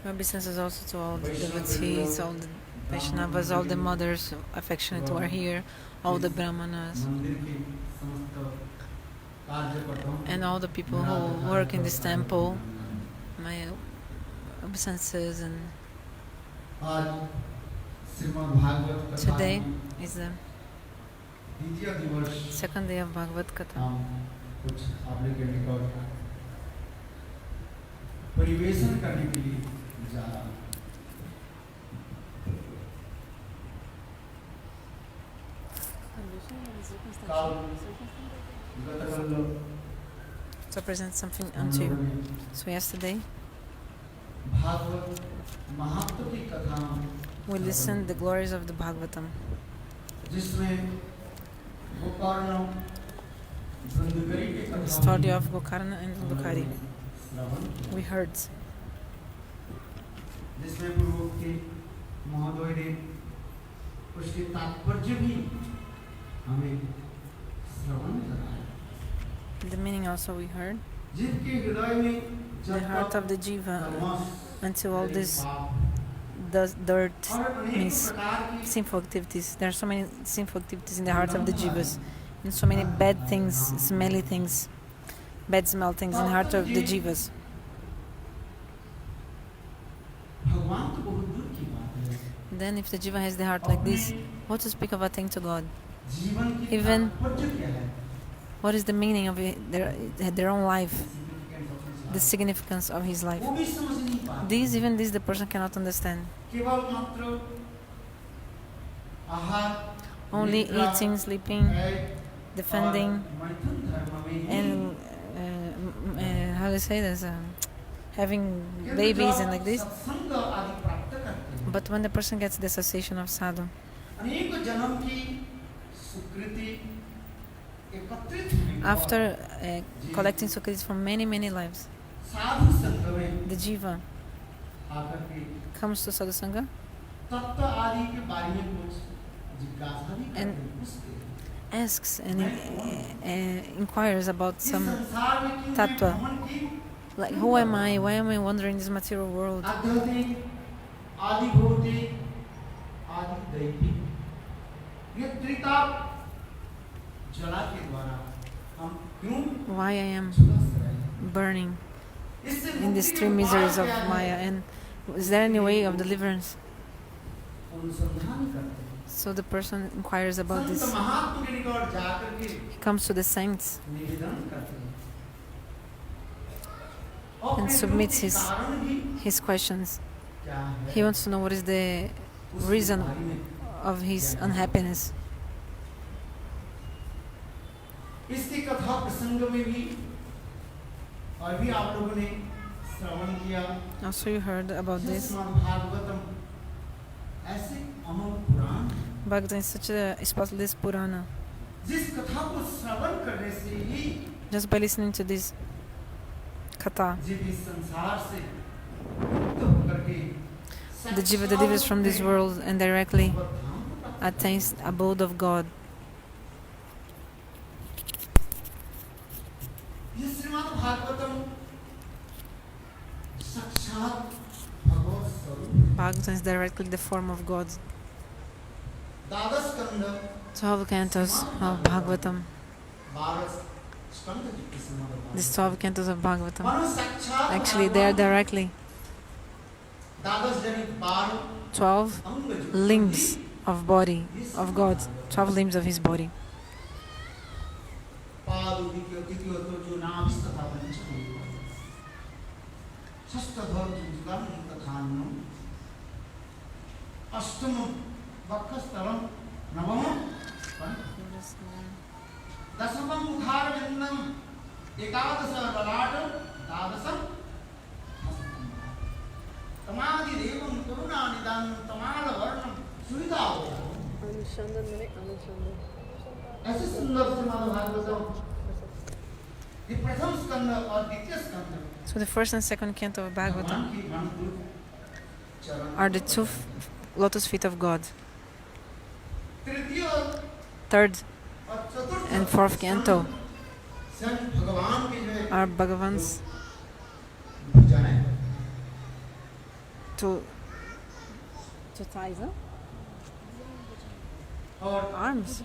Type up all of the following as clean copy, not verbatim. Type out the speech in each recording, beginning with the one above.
Obeisances also to all the devotees, all the Vaishnavas, all the mothers affectionate who are here, all the Brahmanas, and all the people who work in this temple. My obeisances. And today is the second day of Bhagavat Katha. To present something unto you. So yesterday we listened the glories of the Bhagavatam, the story of Gokarna and Dukari. We heard. The meaning also we heard. The heart of the jiva, until all this dirt means sinful activities. There are so many sinful activities in the heart of the jivas, and so many bad things, smelly things, bad smell things in the heart of the jivas. Then if the jiva has the heart like this, what to speak of a thing to God? Even what is the meaning of their own life, the significance of his life? Even this the person cannot understand. Only eating, sleeping, defending, and how do you say this? Having babies and like this. But when the person gets the association of sadhu, after collecting sukriti from many, many lives, the jiva comes to sadhu sangha and asks and inquires about some tattva, Like, who am I? Why am I wandering this material world? Why I am burning in these three miseries of Maya, and is there any way of deliverance? So the person inquires about this. He comes to the saints and submits his questions. He wants to know what is the reason of his unhappiness. Also, you heard about this. Bhagavatam is such a spotless Purana. Just by listening to this Katha, the Jiva delivers from this world and directly attains the abode of God. Bhagavatam is directly the form of God. 12 cantos of Bhagavatam. These 12 cantos of Bhagavatam, actually they are directly 12 limbs of body of God, 12 limbs of His body. So the first and second canto of Bhagavatam are the two lotus feet of God. Third and fourth canto are Bhagavan's two thighs, arms,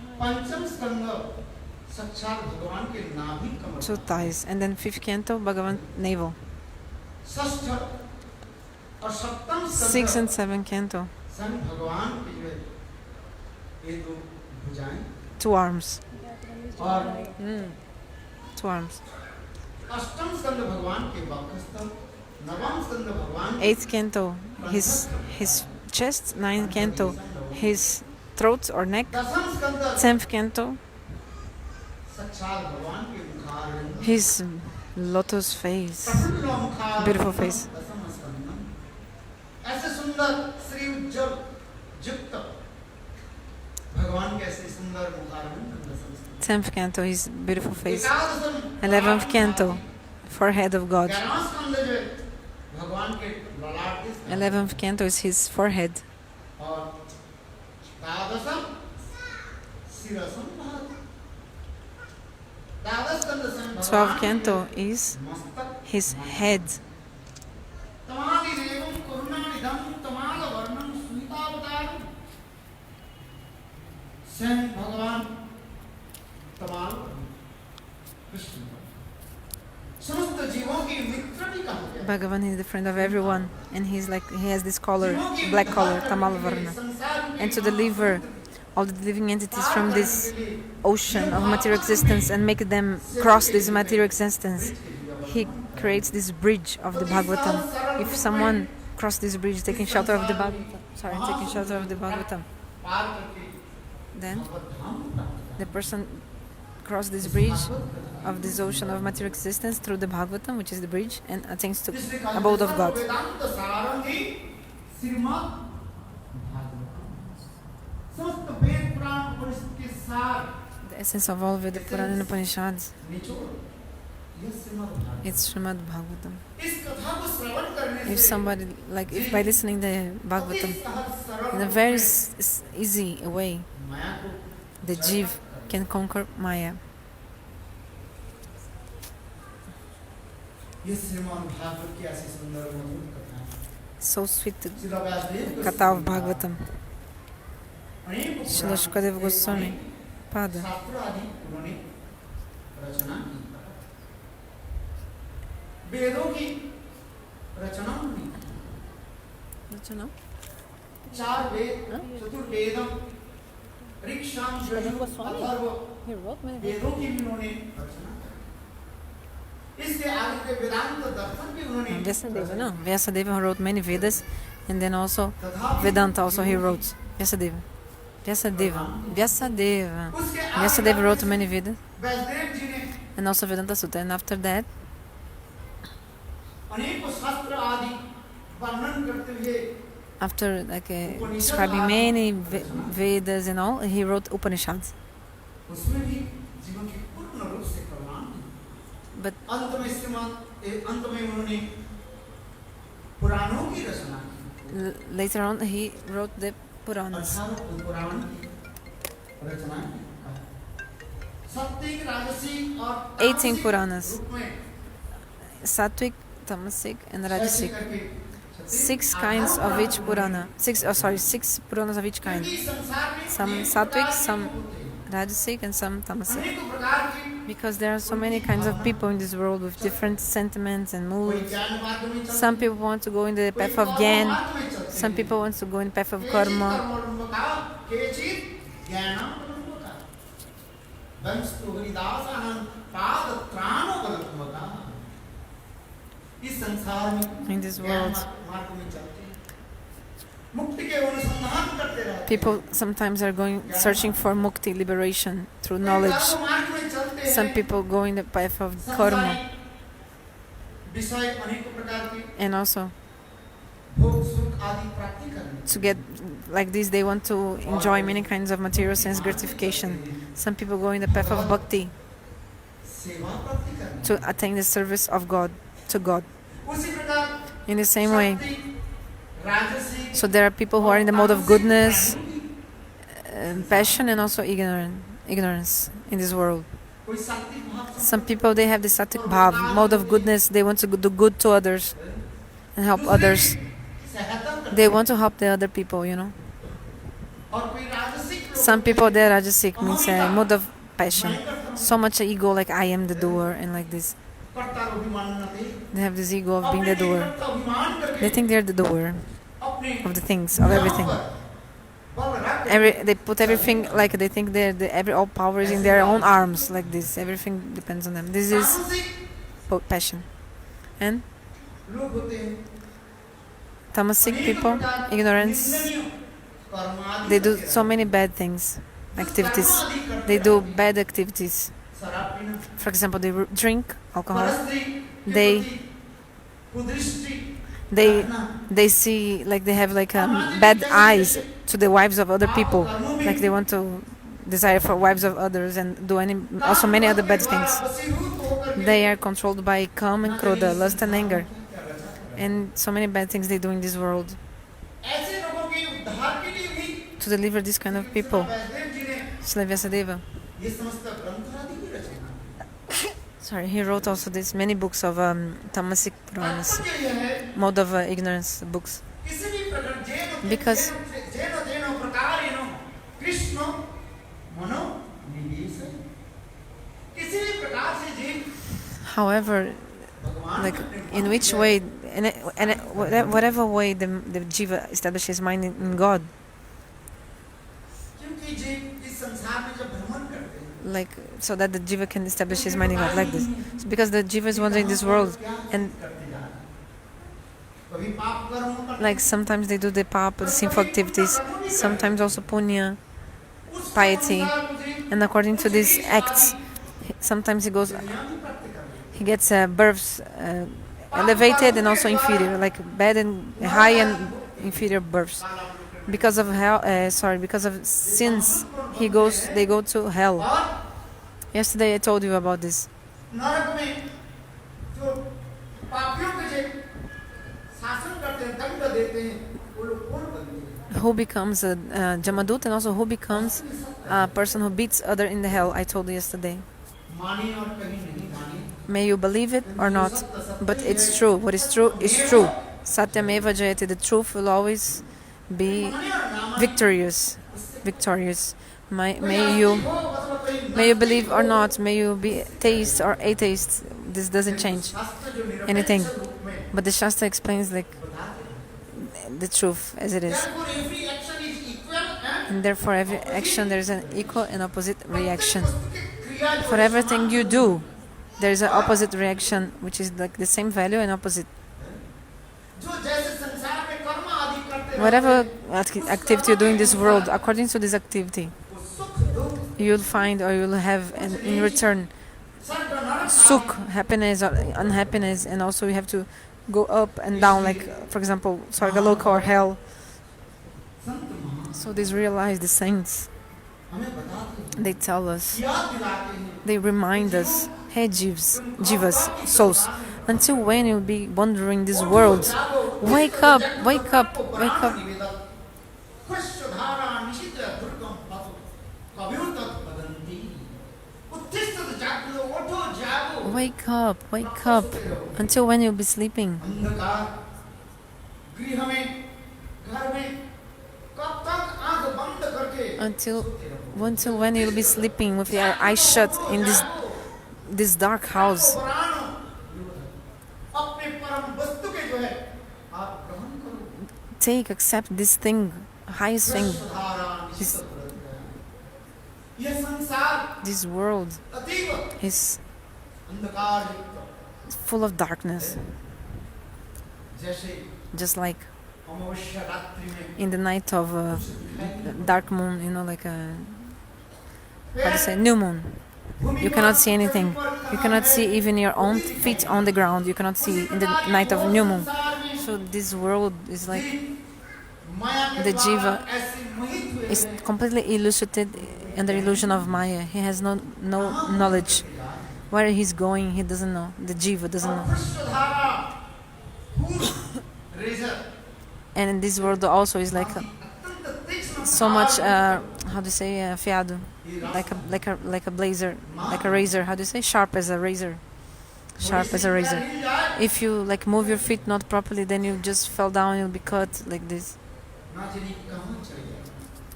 two thighs, and then fifth canto Bhagavan navel. Sixth and seventh canto, two arms. Two arms. Eighth canto, his chest. Ninth canto, his throat or neck. 10th canto, his lotus face, beautiful face. 10th canto, his beautiful face. 11th canto, forehead of God. 11th canto is his forehead. 12th canto is his head. Bhagavan is the friend of everyone, and he has this color, black color, Tamal Varna. And to deliver all the living entities from this ocean of material existence and make them cross this material existence, he creates this bridge of the Bhagavatam. If someone crosses this bridge taking shelter of the Bhagavatam, then the person crosses this bridge of this ocean of material existence through the Bhagavatam, which is the bridge, and attains to abode of God. The essence of all Veda, Purana and Upanishads, it's Srimad Bhagavatam. If somebody, if by listening the Bhagavatam in a very easy way, the Jiv can conquer Maya. So sweet, the Katha of Bhagavatam. Srila Shukadeva Goswami Pada. रचना 4 वेद चतुर्वेदम ऋक्साम यजुः अथर्व वेदों की भी उन्होंने रचना इसके आगे के वेदांत दर्शन भी उन्होंने Vyasadeva, no? Vyasadeva wrote many Vedas, and then also Vedanta also he wrote. Vyasadeva wrote many Vedas, and also Vedanta Sutta, and after that after describing many Vedas and all, he wrote Upanishads. But later on he wrote the Puranas. 18 Puranas. Sattvic, Tamasic and Rajasic. 6 kinds of each Purana. 6 Puranas of each kind. Some Sattvic, some Rajasic and some Tamasic. Because there are so many kinds of people in this world with different sentiments and moods. Some people want to go in the path of Gyan. Some people want to go in the path of Karma. In this world, people sometimes are searching for mukti, liberation, through knowledge. Some people go in the path of karma. And also, to get like this, they want to enjoy many kinds of material sense gratification. Some people go in the path of bhakti, to attain the service of God, to God. In the same way, so there are people who are in the mode of goodness, passion, and also ignorance in this world. Some people, they have the sattvic bhav, mode of goodness. They want to do good to others and help others. They want to help the other people, you know. Some people, they are rajasic, means a mode of passion. So much ego, like I am the doer, and like this. They have this ego of being the doer. They think they're the doer of the things, of everything. They put everything, like they think all power is in their own arms, like this. Everything depends on them. This is passion. And tamasic people, ignorance, they do so many bad things, activities. They do bad activities. For example, they drink alcohol. They see, like they have like bad eyes to the wives of other people, like they want to desire for wives of others and do also many other bad things. They are controlled by kam and krodha, lust and anger, and so many bad things they do in this world. To deliver this kind of people, Srila Vyasadeva, he wrote also many books of tamasic Puranas, mode of ignorance books. Because however, like in which way, whatever way the jiva establishes mind in God, like so that the jiva can establish his mind in God, like this. So because the jiva is wandering this world, and like sometimes they do the pap, the sinful activities, sometimes also punya, piety, and according to these acts, sometimes he gets births elevated and also inferior, like bad and high and inferior births. Because of because of sins, they go to hell. Yesterday I told you about this. Who becomes a Jamadut, and also who becomes a person who beats other in the hell, I told you yesterday. May you believe it or not, but it's true. What is true is true. Satyameva Jayate, the truth will always be victorious. Victorious. May you believe or not, may you be theist or atheist, this doesn't change anything. But the Shastra explains like the truth as it is. And therefore every action there is an equal and opposite reaction. For everything you do, there is an opposite reaction, which is like the same value and opposite. Whatever activity you do in this world, according to this activity, you'll find or you'll have in return sukh, happiness or unhappiness, and also you have to go up and down, like for example Sargaloka or hell. So these realize the saints, they tell us, they remind us, hey jivas, souls, until when you'll be wandering this world? Wake up, wake up, wake up. Wake up, wake up. Until when you'll be sleeping? Until when you'll be sleeping with your eyes shut in this dark house? Take, accept this thing, highest thing. This world is full of darkness. Just like in the night of dark moon, like a new moon. You cannot see anything. You cannot see even your own feet on the ground. You cannot see in the night of new moon. So this world is like the jiva is completely illustrated in the illusion of Maya. He has no knowledge. Where he's going, he doesn't know. The jiva doesn't know. And in this world also is like so much, fiado, like a blazer, like a razor. How do you say? Sharp as a razor. Sharp as a razor. If you like move your feet not properly, then you just fell down. You'll be cut like this.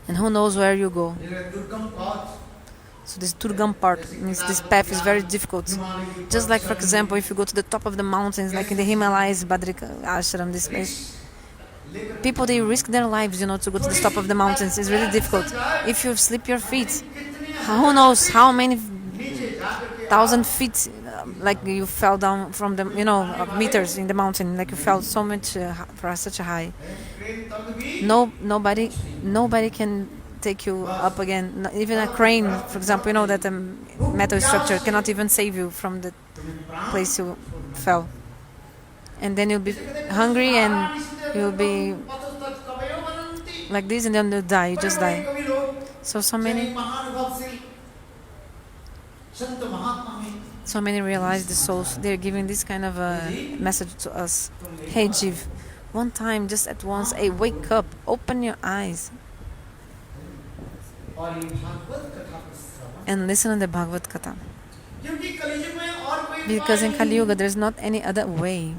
And who knows where you go? So this Durgam part means this path is very difficult. Just like, for example, if you go to the top of the mountains, like in the Himalayas, Badrika Ashram, this place, people, they risk their lives, to go to the top of the mountains. It's really difficult. If you slip your feet, who knows how many 1,000 feet, like you fell down from the, meters in the mountain, like you fell so much for such a high. Nobody can take you up again. Even a crane, for example, that a metal structure cannot even save you from the place you fell. And then you'll be hungry and you'll be like this, and then you'll die. You just die. So many realize the souls. They're giving this kind of a message to us. Hey, Jiv, one time, just at once, hey, wake up, open your eyes, and listen to the Bhagavat Katha. Because in Kali Yuga, there's not any other way.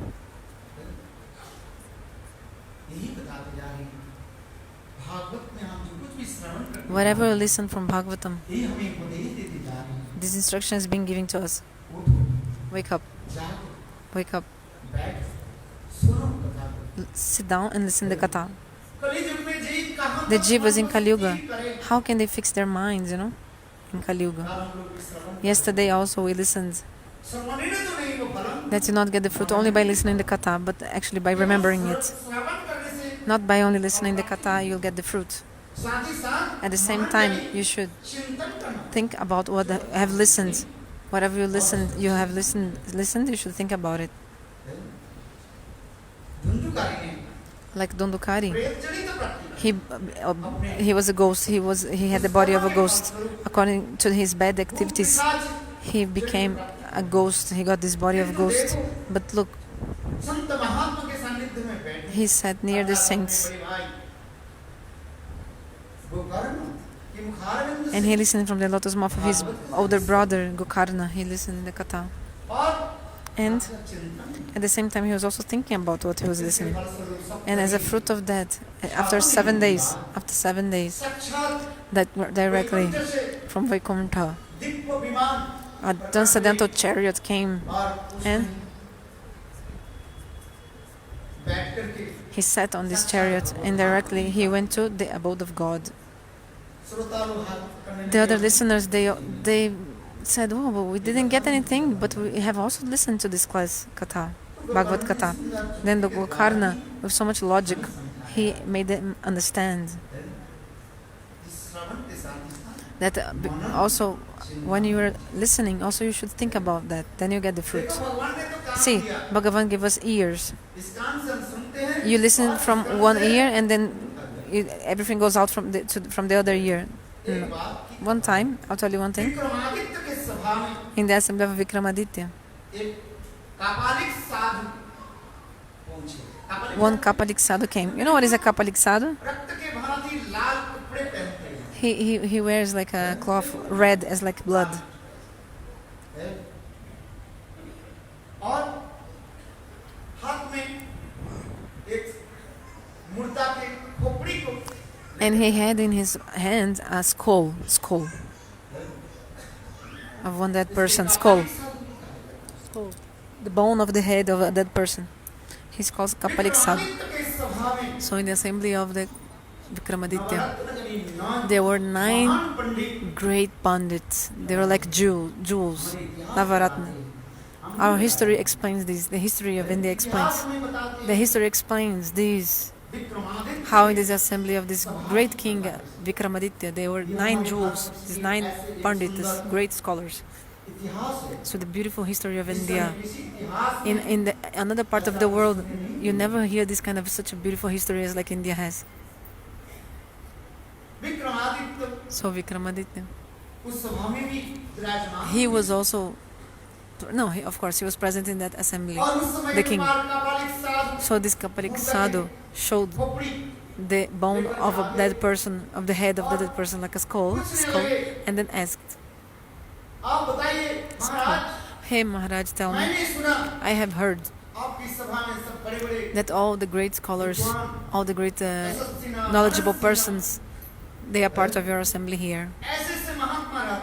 Whatever you listen from Bhagavatam, this instruction is being given to us. Wake up. Wake up. Sit down and listen to the Katha. The jivas in Kali Yuga, how can they fix their minds, in Kali Yuga? Yesterday also we listened that you not get the fruit only by listening to the Katha, but actually by remembering it. Not by only listening to the Katha, you'll get the fruit. At the same time, you should think about what you have listened. Whatever you have listened, you should think about it. Like Dondukari, he was a ghost. He had the body of a ghost. According to his bad activities, he became a ghost. He got this body of a ghost. But look, he sat near the saints, and he listened from the lotus mouth of his older brother Gokarna. He listened in the Katha. And at the same time, he was also thinking about what he was listening. And as a fruit of that, after 7 days, that were directly from Vaikuntha, a transcendental chariot came, and he sat on this chariot, and directly he went to the abode of God. The other listeners, they said, "Oh, but we didn't get anything, but we have also listened to this class, Katha, Bhagavat Katha." Then the Gokarna, with so much logic, he made them understand that also when you are listening, also you should think about that. Then you get the fruit. See, Bhagavan gave us ears. You listen from one ear, and then everything goes out from the other ear. No. One time, I'll tell you one thing. In the assembly of Vikramaditya, one Kapalik sadhu came. You know what is a Kapalik sadhu? He wears like a cloth red as like blood. And he had in his hand a skull of one dead person's skull. The bone of the head of a dead person. He's called Kapalik Sadhu. So in the assembly of the Vikramaditya, there were 9 great pandits. They were like jewels, Navaratna. Our history explains this. The history of India explains. The history explains this. How in this assembly of this great king Vikramaditya, there were 9 jewels, these 9 pandits, great scholars. So the beautiful history of India. In another part of the world, you never hear this kind of such a beautiful history as like India has. So Vikramaditya, he was also, of course, he was present in that assembly, the king. So this Kapalik Sadhu showed the bone of a dead person, of the head of the dead person, like a skull, and then asked, "Hey Maharaj, tell me, I have heard that all the great scholars, all the great knowledgeable persons, they are part of your assembly here.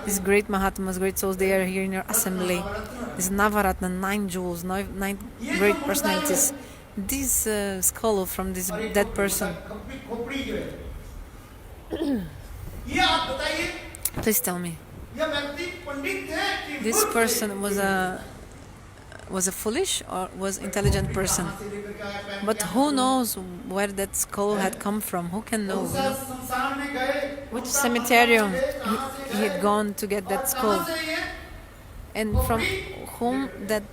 These great Mahatmas, great souls, they are here in your assembly. These Navaratna, 9 jewels, 9 great personalities. This skull from this dead person. Please tell me, this person was a foolish or was intelligent person? But who knows where that skull had come from? Who can know? Which cemetery he had gone to get that skull? And from whom that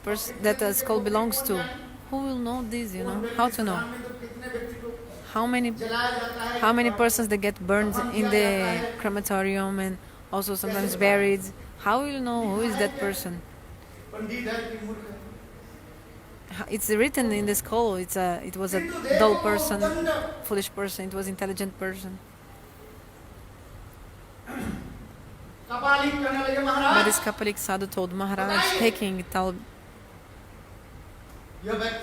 skull belongs to? Who will know this, How to know? How many persons that get burned in the crematorium and also sometimes buried? How will you know who is that person? It's written in the skull. It was a dull person, foolish person. It was intelligent person. But this Kapalik Sadhu told Maharaj, "Hey king,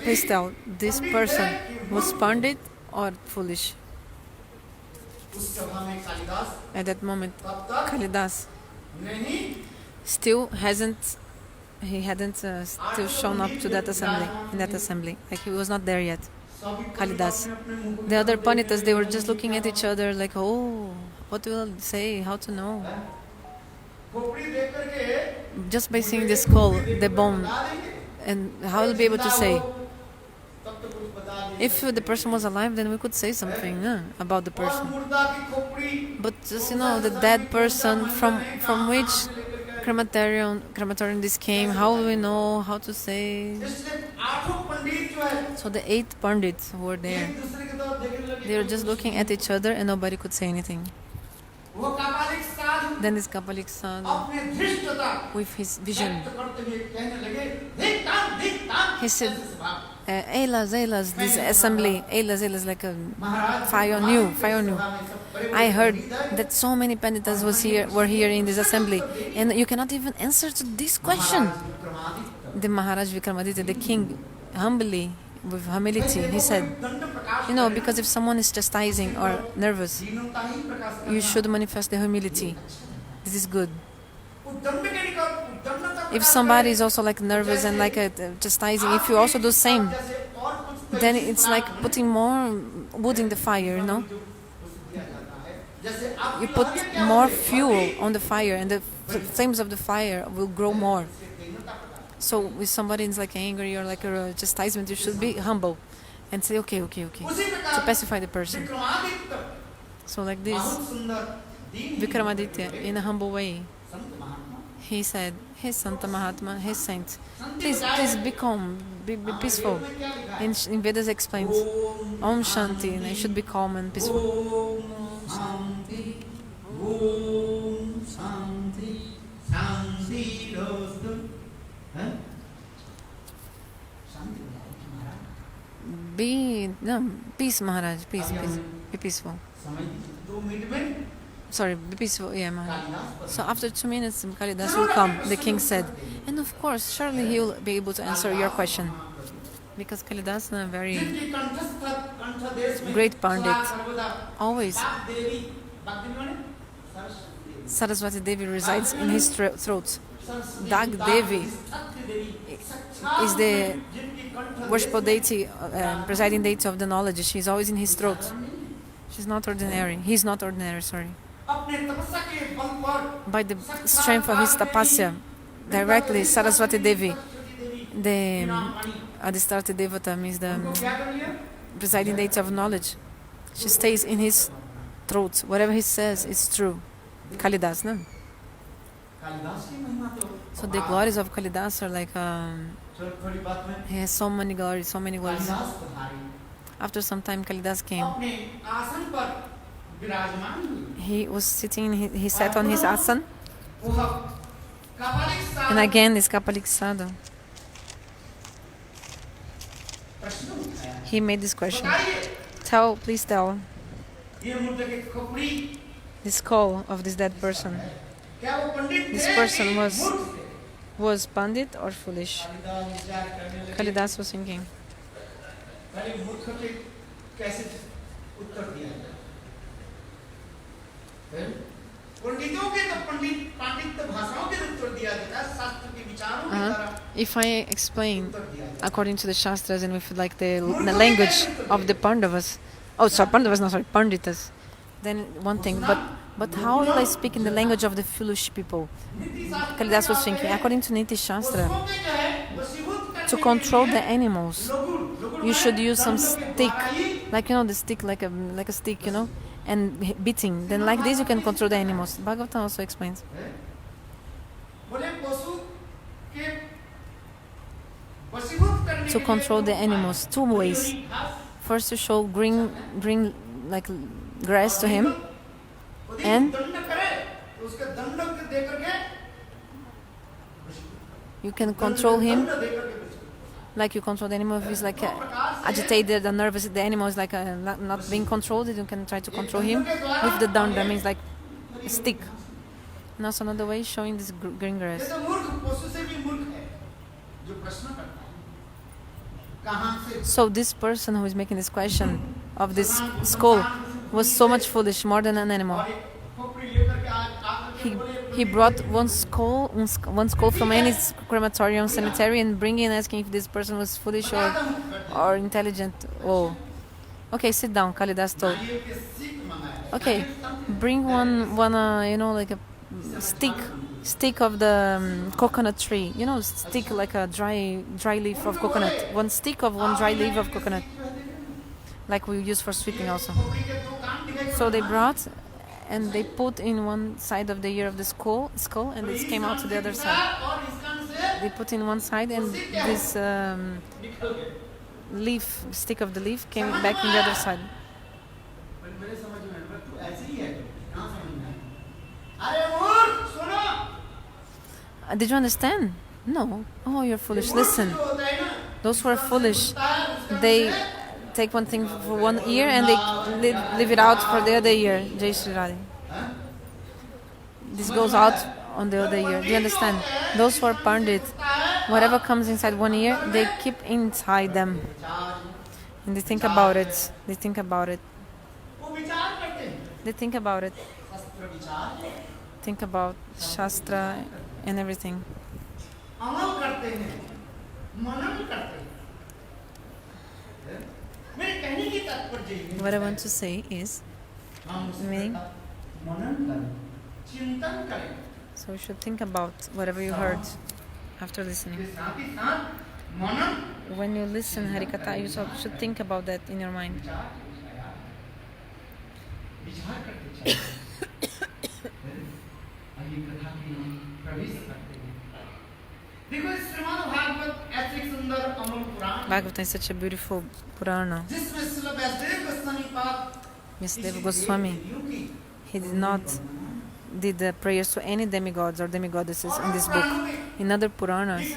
please tell, this person was pandit or foolish?" At that moment, Kalidas still hadn't still shown up to that assembly. Like he was not there yet. Kalidas. The other Panitas, they were just looking at each other like, "Oh, what will I say? How to know?" Just by seeing the skull, the bone, and how will be able to say? If the person was alive, then we could say something about the person. But just the dead person, from which crematorium this came, how will we know how to say? So the 8 pandits who were there, they were just looking at each other and nobody could say anything. Then this Kapalik Sadhu, with his vision, he said, Ailas, this assembly, Ailas like a fire new. I heard that so many panditas were here in this assembly, and you cannot even answer to this question. the Maharaj Vikramaditya, the king, humbly, with humility, he said, because if someone is chastising or nervous, you should manifest the humility. This is good. If somebody is also like nervous and like chastising, if you also do the same, then it's like putting more wood in the fire, You put more fuel on the fire, and the flames of the fire will grow more. So if somebody is like angry or like a chastisement, you should be humble and say, okay, to pacify the person. So like this, Vikramaditya, in a humble way, he said, "Hey Santa Mahatma, hey Saint, please be calm, be peaceful." In Vedas explains, Om Shanti, and I should be calm and peaceful. Peace, Maharaj, peace, be peaceful. Sorry, be peaceful, yeah, Maharaj. So after 2 minutes, Kalidas will come, the king said. And of course, surely he will be able to answer your question. Because Kalidas is a very great Pandit. Always. Saraswati Devi resides in his throat. Dag Devi is the worshipful deity, presiding deity of the knowledge. She is always in his throat. She's not ordinary. He's not ordinary, sorry. By the strength of his tapasya, directly Saraswati Devi, the Adhistarati Devata, means the presiding deity of knowledge. She stays in his throat. Whatever he says is true. Kalidas, no? So the glories of Kalidas are like he has so many glories. After some time, Kalidas came. He was sitting. He sat on his asan, and again is Kapalik Sadhu. He made this question. Please tell. The skull of this dead person. This person was pandit or foolish? Kalidas was thinking. If I explain according to the Shastras and with like the language of the Pandavas, Panditas, then one thing, but how will I speak in the language of the foolish people? Kalidas was thinking, according to Niti Shastra, to control the animals, you should use some stick, like the stick, like a stick, and beating. Then like this you can control the animals. Bhagavat also explains. To control the animals, 2 ways. First, to show green like grass to him, and you can control him like you control the animal. If he's like agitated or nervous, the animal is like not being controlled, you can try to control him with the danda, means like a stick. And also another way, showing this green grass. So this person who is making this question of this skull was so much foolish, more than an animal. He brought one skull from any crematorium, cemetery, and bringing and asking if this person was foolish or intelligent. Oh, okay, sit down. Kalidas told. Okay, bring one like a stick of the coconut tree. Stick like a dry leaf of coconut. One stick of one dry leaf of coconut, like we use for sweeping also. So they brought, and they put in one side of the ear of the skull, and this came out to the other side. They put in one side, and this stick of the leaf came back in the other side. Did you understand? No. Oh, you're foolish. Listen. Those who are foolish, they take one thing for one ear and they leave it out for the other ear. Jai Shri Radhe. This goes out on the other ear. Do you understand? Those who are pandit, Whatever comes inside one ear, they keep inside them. And they think about it. They think about it. They think about it. Think about Shastra and everything. What I want to say is, meaning, so you should think about whatever you heard after listening. When you listen Harikatha, you should think about that in your mind. Bhagavat is such a beautiful Purana. Vyasadeva Goswami, he did not did the prayers to any demigods or demigoddesses in this book, in other Puranas,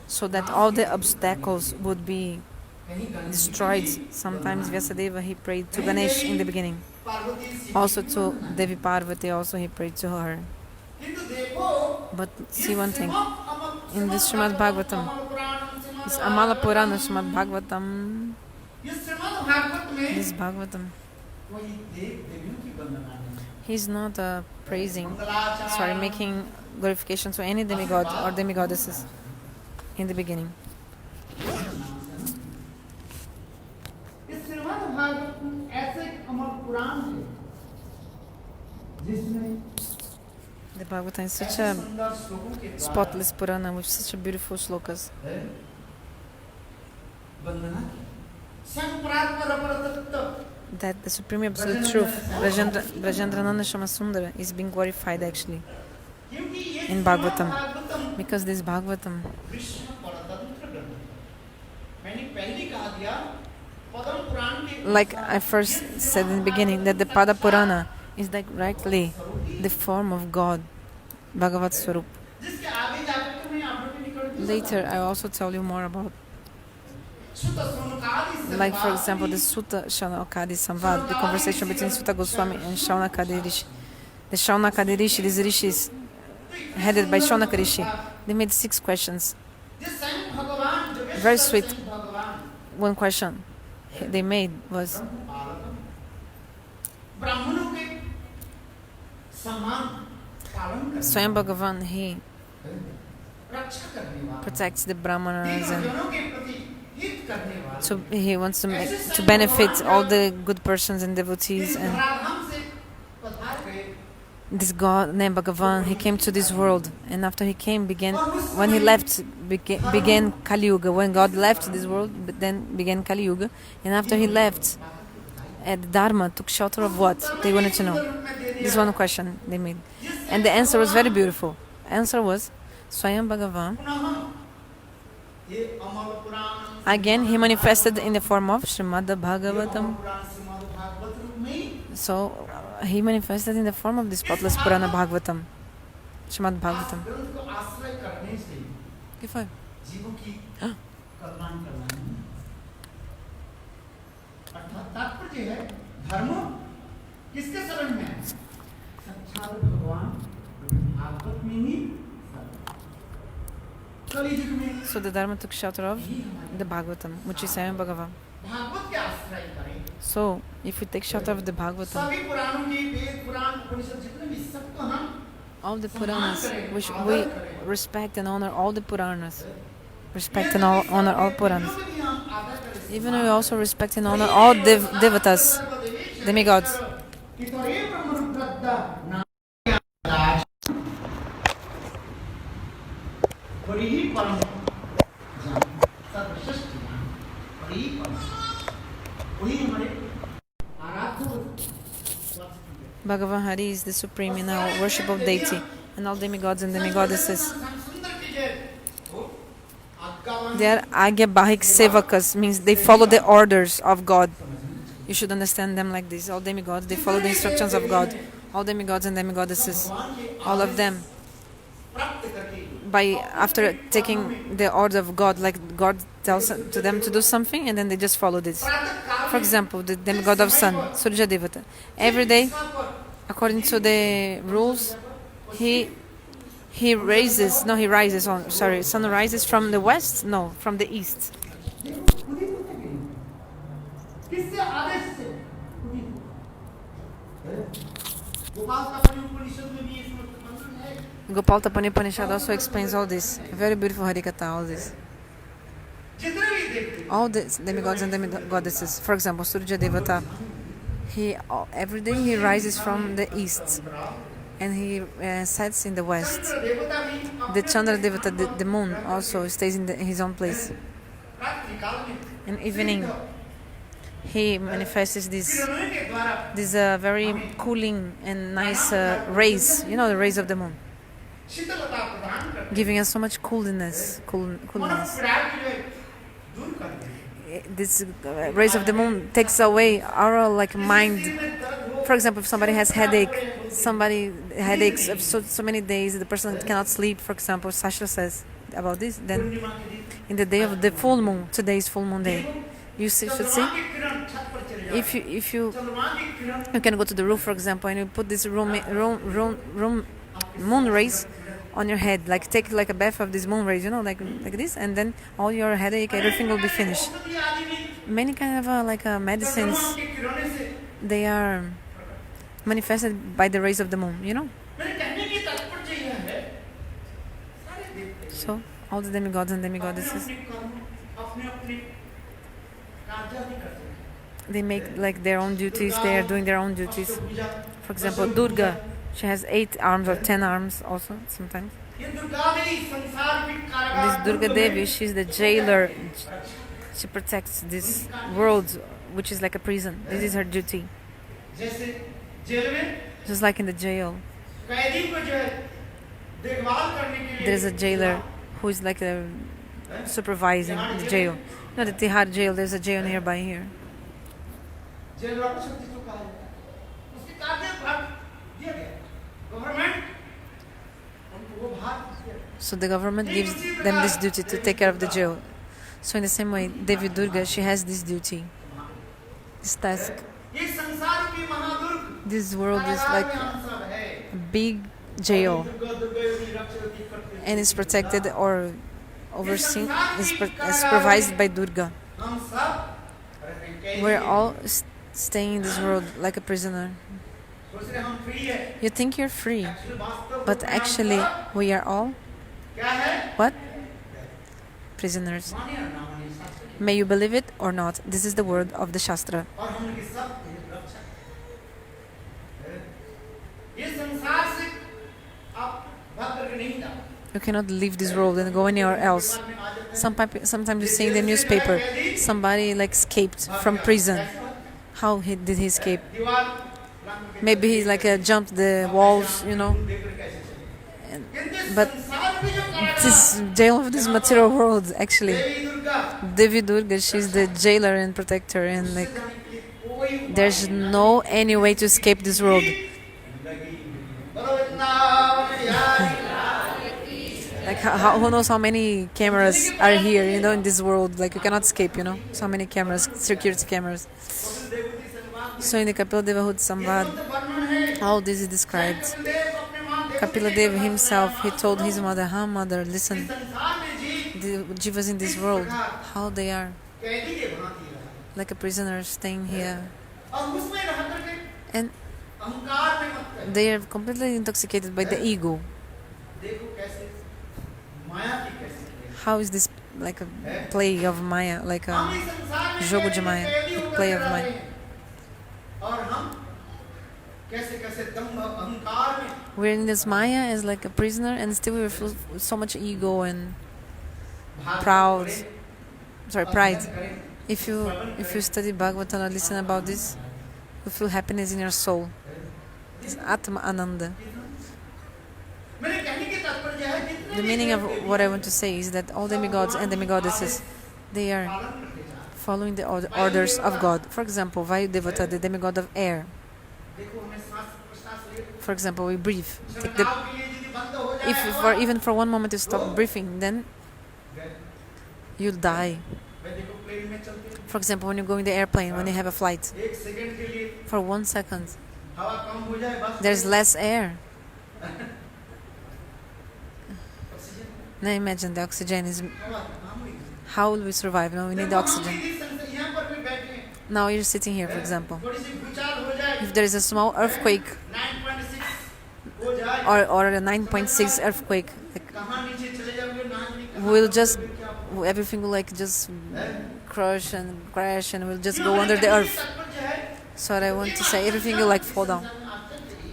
so that all the obstacles would be destroyed. Sometimes Vyasadeva, he prayed to Ganesh in the beginning. Also to Devi Parvati, also he prayed to her. But see one thing, in this Srimad Bhagavatam, this Amala Purana Srimad Bhagavatam, this Bhagavatam, he's not making glorification to any demigod or demigoddesses in the beginning. The Bhagavatam is such a spotless Purana with such a beautiful slokas. That the Supreme Absolute Truth, Brajendrananda Shamasundara, is being glorified actually in Bhagavatam. Because this Bhagavatam, like I first said in the beginning, that the Pada Purana is directly the form of God, Bhagavat Swarup. Later I will also tell you more about, like for example, the Sutta Shaunakadi Samvad, the conversation between Sutta Goswami and Shaunakadi Rishi. The Shaunakadi Rishi, these rishis headed by Shaunaka Rishi, they made 6 questions. Very sweet. One question they made was, Swayam Bhagavan, he protects the Brahmanas, and so he wants to benefit all the good persons and devotees. And this God named Bhagavan, he came to this world, and after he came, when he left, began Kali Yuga. When God left this world, then began Kali Yuga, and after he left, the Dharma took shelter of what? They wanted to know. This one question they made, and the answer was very beautiful. Answer was Swayam Bhagavan. Again, he manifested in the form of Srimad Bhagavatam. So he manifested in the form of the spotless Purana Bhagavatam, Srimad Bhagavatam. Que foi? So the Dharma took shelter of the Bhagavatam, which is Swayam Bhagavan. So if we take shelter of the Bhagavatam, all the Puranas, which we respect and honor all the Puranas, respect and honor all Puranas. Even we also respect and honor all devatas, demigods. Bhagavan Hari is the supreme in our worship of deity, and all demigods and demigoddesses, they are Agyabahik Sevakas, means they follow the orders of God. You should understand them like this. All demigods, they follow the instructions of God. All demigods and demigoddesses, all of them, after taking the order of God, like God tells to them to do something, and then they just follow this. For example, the demigod of sun, Surya Devata, every day, according to the rules, he he rises. No, he rises on. Sorry, sun rises from the west. No, from the east. Gopal Tapani Upanishad also explains all this. Very beautiful Harikatha, all this. All the demigods and demigoddesses. For example, Surya Devata. Every day he rises from the east and he sets in the west. The Chandra Devata, the moon, also stays in his own place. In evening, he manifests this very cooling and nice rays. You know, the rays of the moon, giving us so much coolness. This rays of the moon takes away our mind. For example, if somebody has headaches of so many days, the person cannot sleep. For example, Sasha says about this. Then, in the day of the full moon, today is full moon day. You should see. If you can go to the roof, for example, and you put this moon rays on your head, take a bath of these moon rays, like this, and then all your headache, everything will be finished. Many kind of medicines, they are manifested by the rays of the moon, So all the demigods and demigoddesses, they make their own duties. They are doing their own duties. For example, Durga, she has 8 arms or 10 arms also sometimes. This Durga Devi, she's the jailer. She protects this world, which is like a prison. This is her duty. Just like in the jail, there's a jailer who is supervising the jail. No, the Tihar jail, there's a jail nearby here. So the government gives them this duty to take care of the jail. So in the same way, Devi Durga, she has this duty, this task. This world is like a big jail, and is protected or overseen, is supervised by Durga. We're all staying in this world like a prisoner. You think you're free, but actually we are all what? Prisoners. May you believe it or not, this is the word of the Shastra. You cannot leave this world and go anywhere else. Sometimes you see in the newspaper, somebody escaped from prison. How did he escape? Maybe he jumped the walls, But this jail of this material world, actually, Devi Durga, she's the jailer and protector, and there's no any way to escape this world. Who knows how many cameras are here, in this world? You cannot escape, So many cameras, security cameras. So in the Kapila Devahut Samvad, all this is described. Kapila Deva himself, he told his mother, mother, listen, the jivas in this world, how they are like a prisoner staying here. And they are completely intoxicated by the ego. How is this like a play of Maya, like a jogo de Maya, a play of Maya? We're in this Maya as like a prisoner, and still we feel so much ego and pride. If you study Bhagavat or listen about this, you feel happiness in your soul. It's Atma Ananda. The meaning of what I want to say is that all demigods and demigoddesses, they are following the orders of God. For example, Vayu Devata, the demigod of air. For example, we breathe. Even for one moment you stop breathing, then you'll die. For example, when you go in the airplane, when you have a flight, for 1 second, there's less air. Now imagine the oxygen is... How will we survive? No, we need oxygen. Now you're sitting here, for example. If there is a small earthquake or a 9.6 earthquake, we'll just... everything will like just crush and crash and we'll just go under the earth. So what I want to say, everything will like fall down.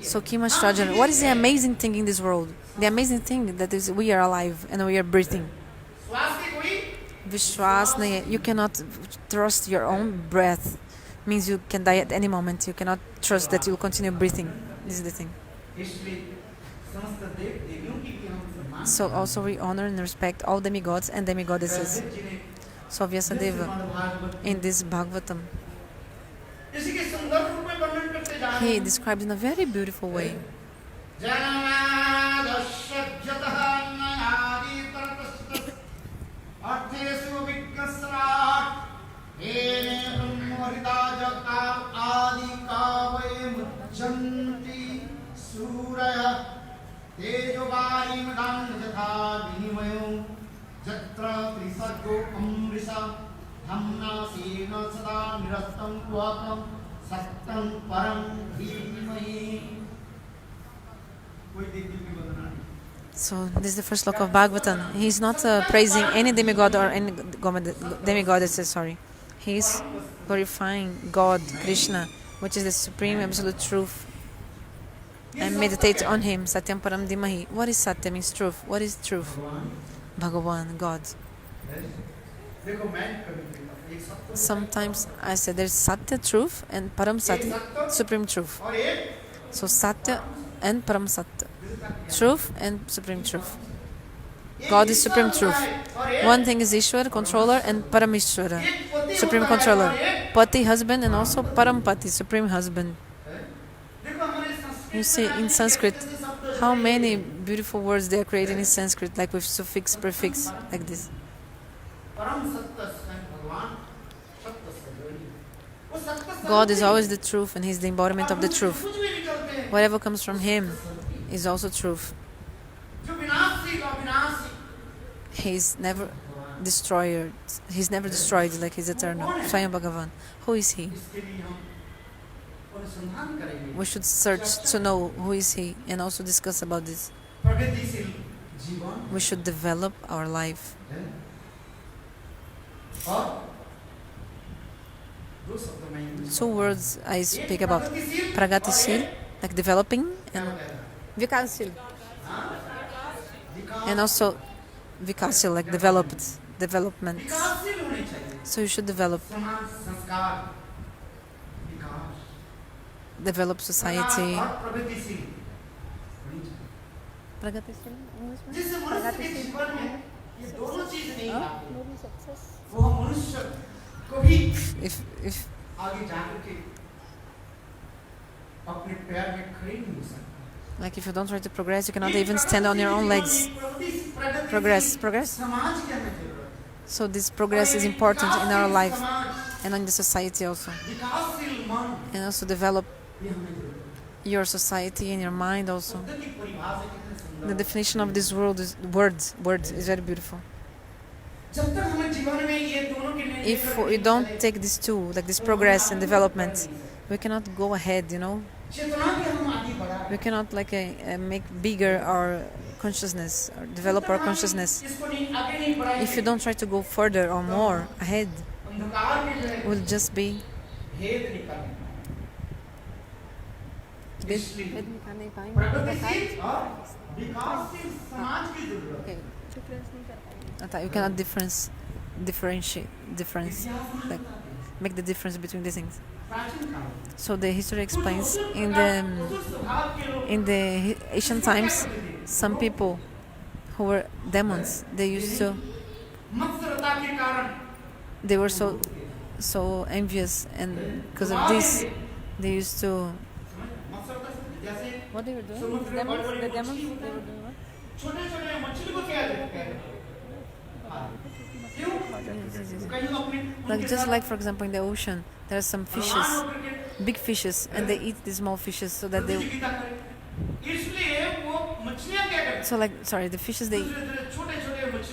So Kima Strajan, what is the amazing thing in this world? The amazing thing that is we are alive and we are breathing. Vishwas, you cannot trust your own breath. Means you can die at any moment. You cannot trust that you'll continue breathing. This is the thing. So also we honor and respect all demigods and demigoddesses. So Vyasadeva in this Bhagavatam, he describes in a very beautiful way. So this is the first sloka of Bhagavatam. He is not praising any demigod or any demigoddesses, sorry. He is glorifying God, Krishna, which is the supreme absolute truth. And meditate on him, Satyam Param Dhimahi. What is Satya means truth? What is truth? Bhagavan, God. Sometimes I say there's Satya truth and Param Satya, supreme truth. So Satya and Param Satya, truth and supreme truth. God is supreme truth. One thing is Ishwar, controller, and Paramishwara, supreme controller. Pati, husband, and also Parampati, supreme husband. You see in Sanskrit how many beautiful words they are created in Sanskrit, like with suffix, prefix, like this. God is always the truth and He is the embodiment of the truth. Whatever comes from Him is also truth. He is never destroyed. He's never destroyed, like He's eternal. Swayam Bhagavan. Who is He? We should search to know who is He and also discuss about this. We should develop our life. Two words I speak about: Pragatisil, like developing, and Vikasil, and also Vikasil, like development. So you should develop society. Pragatisil, if like if you don't try to progress, you cannot even stand on your own legs. Progress. So this progress is important in our life and in the society also. And also develop your society and your mind also. The definition of this world is words is very beautiful. If we don't take these two, like this progress and development, we cannot go ahead, We cannot make bigger our consciousness or develop our consciousness. If you don't try to go further or more ahead, it will just be you cannot make the difference between these things. So the history explains in the ancient times, some people who were demons, they were so envious, and because of this, they used to. What they were doing? The demons, they were doing what? Like just like for example in the ocean, there are some fishes, big fishes, and they eat the small fishes so that they. So the fishes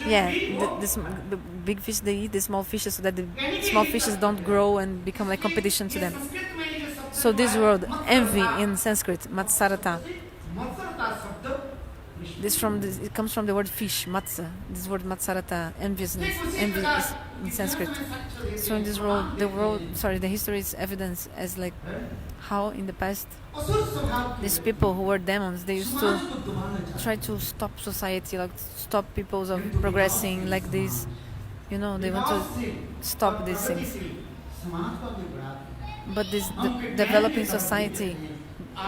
Yeah, the big fish, they eat the small fishes so that the small fishes don't grow and become like competition to them. So this word envy in Sanskrit, matsarata, it comes from the word fish, matsa. This word matsarata, enviousness, envy is in Sanskrit. So in this world, the history is evidence as like how in the past these people who were demons, they used to try to stop society, like stop people of progressing like this. They want to stop these things. But this developing society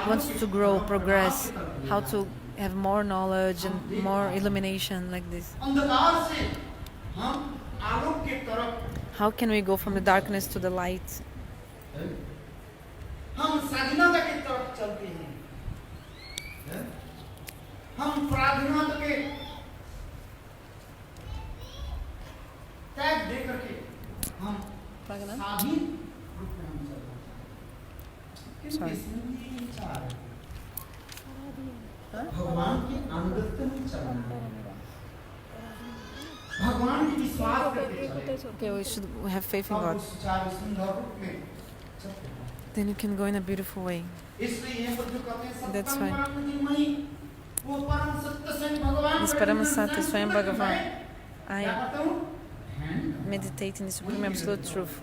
wants to grow, progress, how to have more knowledge and more illumination like this. How can we go from the darkness to the light? Sorry. भगवान की अनुगत्य में चलना भगवान की विश्वास करके okay, we should have faith in God. Then you can go in a beautiful way. That's why this Paramasatya Swayam Bhagavan, I meditate in the Supreme Absolute Truth.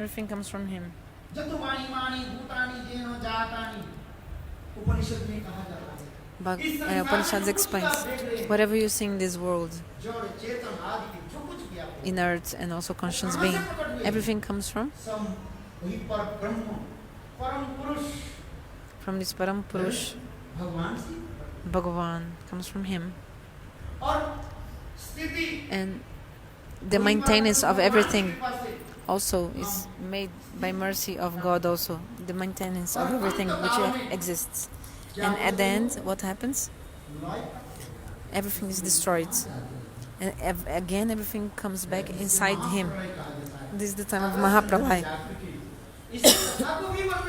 Everything comes from Him. Upanishads explains, whatever you see in this world, in earth and also conscious being, everything comes from this Param Purush. Bhagavan comes from Him. And the maintenance of everything also is made by mercy of God also. The maintenance of everything which exists. And at the end, what happens? Everything is destroyed. And again, everything comes back inside Him. This is the time of Mahapralaya.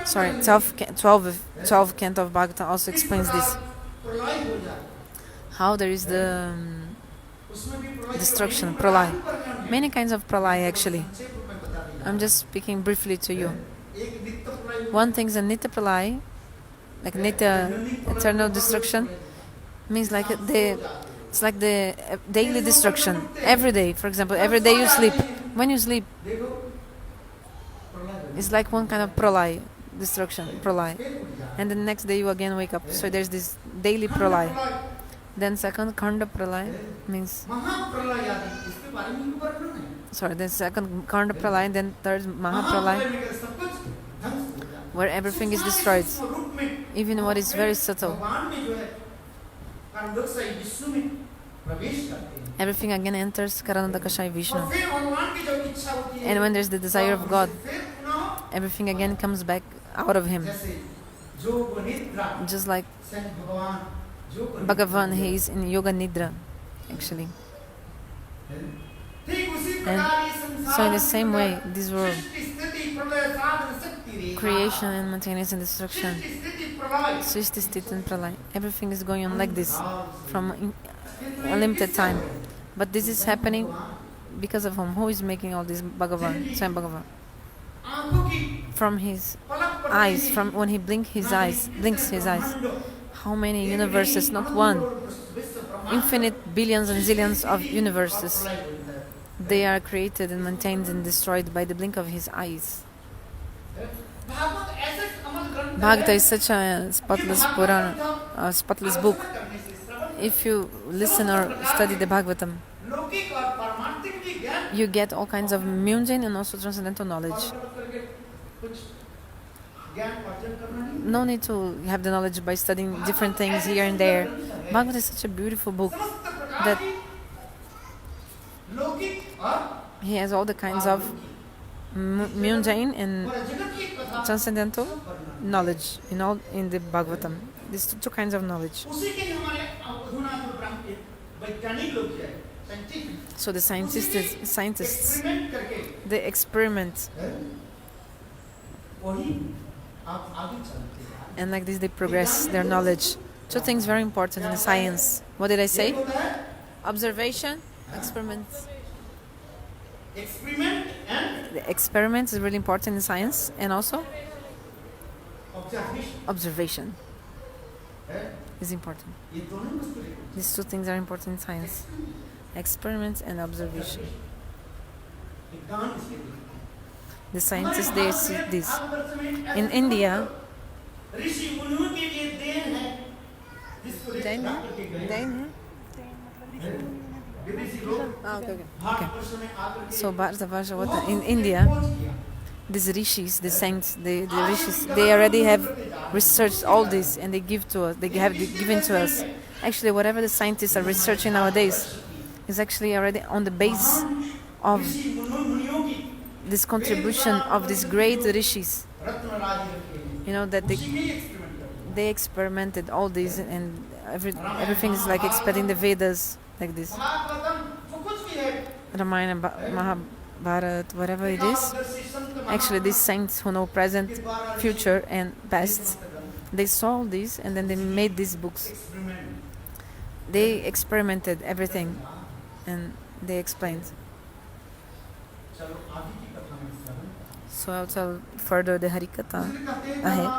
Sorry, 12th canto of Bhagavatam also explains this. How there is the destruction, pralaya. Many kinds of pralaya actually. I'm just speaking briefly to you. One thing is a nitya pralaya, like nitya, eternal destruction, means like it's like the daily destruction. Every day, for example, every day you sleep. When you sleep, it's like one kind of pralaya, destruction, pralaya. And the next day you again wake up. So there's this daily pralaya. Then second, Khanda Pralaya means... then second Khanda Pralaya, and then third Mahapralaya, where everything is destroyed, even what is very subtle. Everything again enters Karanandakashai Vishnu. And when there's the desire of God, everything again comes back out of Him. Just like Bhagavan, he is in Yoga Nidra, actually. And so in the same way, this world, creation and maintenance and destruction, Srishti, Sthiti and Pralaya, everything is going on like this from unlimited time. But this is happening because of whom? Who is making all this Bhagavan, Swayam Bhagavan? From his eyes, from when he blinks his eyes. How many universes? Not one. Infinite billions and zillions of universes. They are created and maintained and destroyed by the blink of his eyes. Bhagavata is such a spotless Purana, a spotless book. If you listen or study the Bhagavatam, you get all kinds of mundane and also transcendental knowledge. No need to have the knowledge by studying different things here and there. Bhagavad is such a beautiful book that he has all the kinds of mundane and transcendental knowledge in the Bhagavatam. These two kinds of knowledge. So the scientists, they experiment. And like this they progress their knowledge. Two things very important in science. What did I say? Observation, experiments. The experiment is really important in science, and also observation is important. These two things are important in science. Experiments and observation. The scientists, they see this. In India, okay. So in India, these rishis, the saints, the rishis, they already have researched all this, and they give to us. They have given to us. Actually, whatever the scientists are researching nowadays is actually already on the base of this contribution of these great rishis. You know that they experimented all this, and everything is like expanding the Vedas like this. Ramayana, Mahabharata, whatever it is. Actually, these saints who know present, future, and past, they saw this and then they made these books. They experimented everything and they explained. So I'll tell further the Harikatha ahead.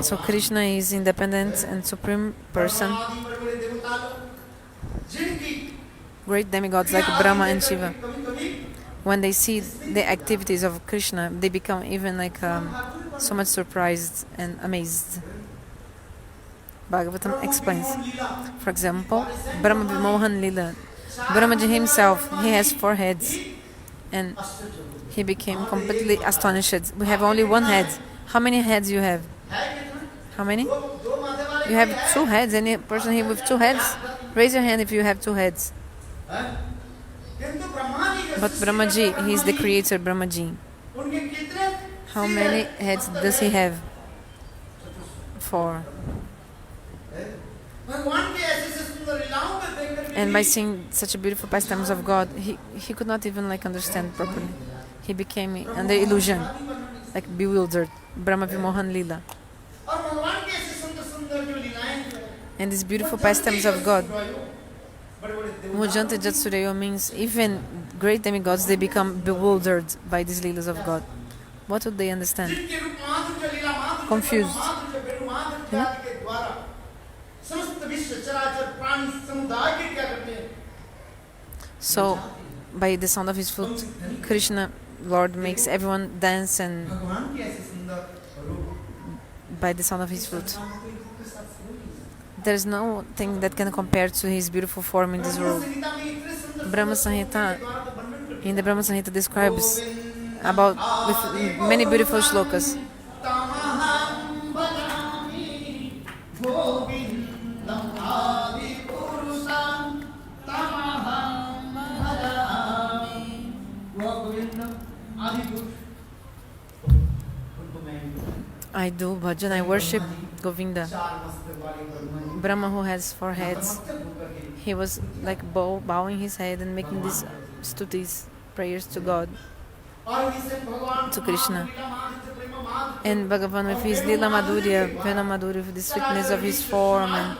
So Krishna is independent and supreme person. Great demigods like Brahma and Shiva, when they see the activities of Krishna, they become even like so much surprised and amazed. Bhagavatam explains. For example, Brahma Vimohan Lila. Brahmaji himself, he has 4 heads, and he became completely astonished. We have only 1 head. How many heads you have? How many? You have 2 heads. Any person here with 2 heads? Raise your hand if you have 2 heads. But Brahmaji, he is the creator, Brahmaji. How many heads does he have? 4. And by seeing such a beautiful pastimes of God, he could not even like understand properly. He became under illusion, like bewildered. Brahma Vimohan Lila. And these beautiful pastimes of God. Mujanta Jatsureyo means even great demigods, they become bewildered by these leelas of God. What would they understand? Confused. Yeah? So, by the sound of his flute, Krishna, Lord, makes everyone dance, and by the sound of his flute. There is no thing that can compare to his beautiful form in this world. Brahma Samhita, in the Brahma Samhita describes about with many beautiful shlokas. I do bhajan, I worship Govinda. Brahma, who has 4 heads, he was like bowing his head and making these stutis, prayers to God, to Krishna. And Bhagavan, with his Lila Madhurya, Vena Madhurya, with the sweetness of his form and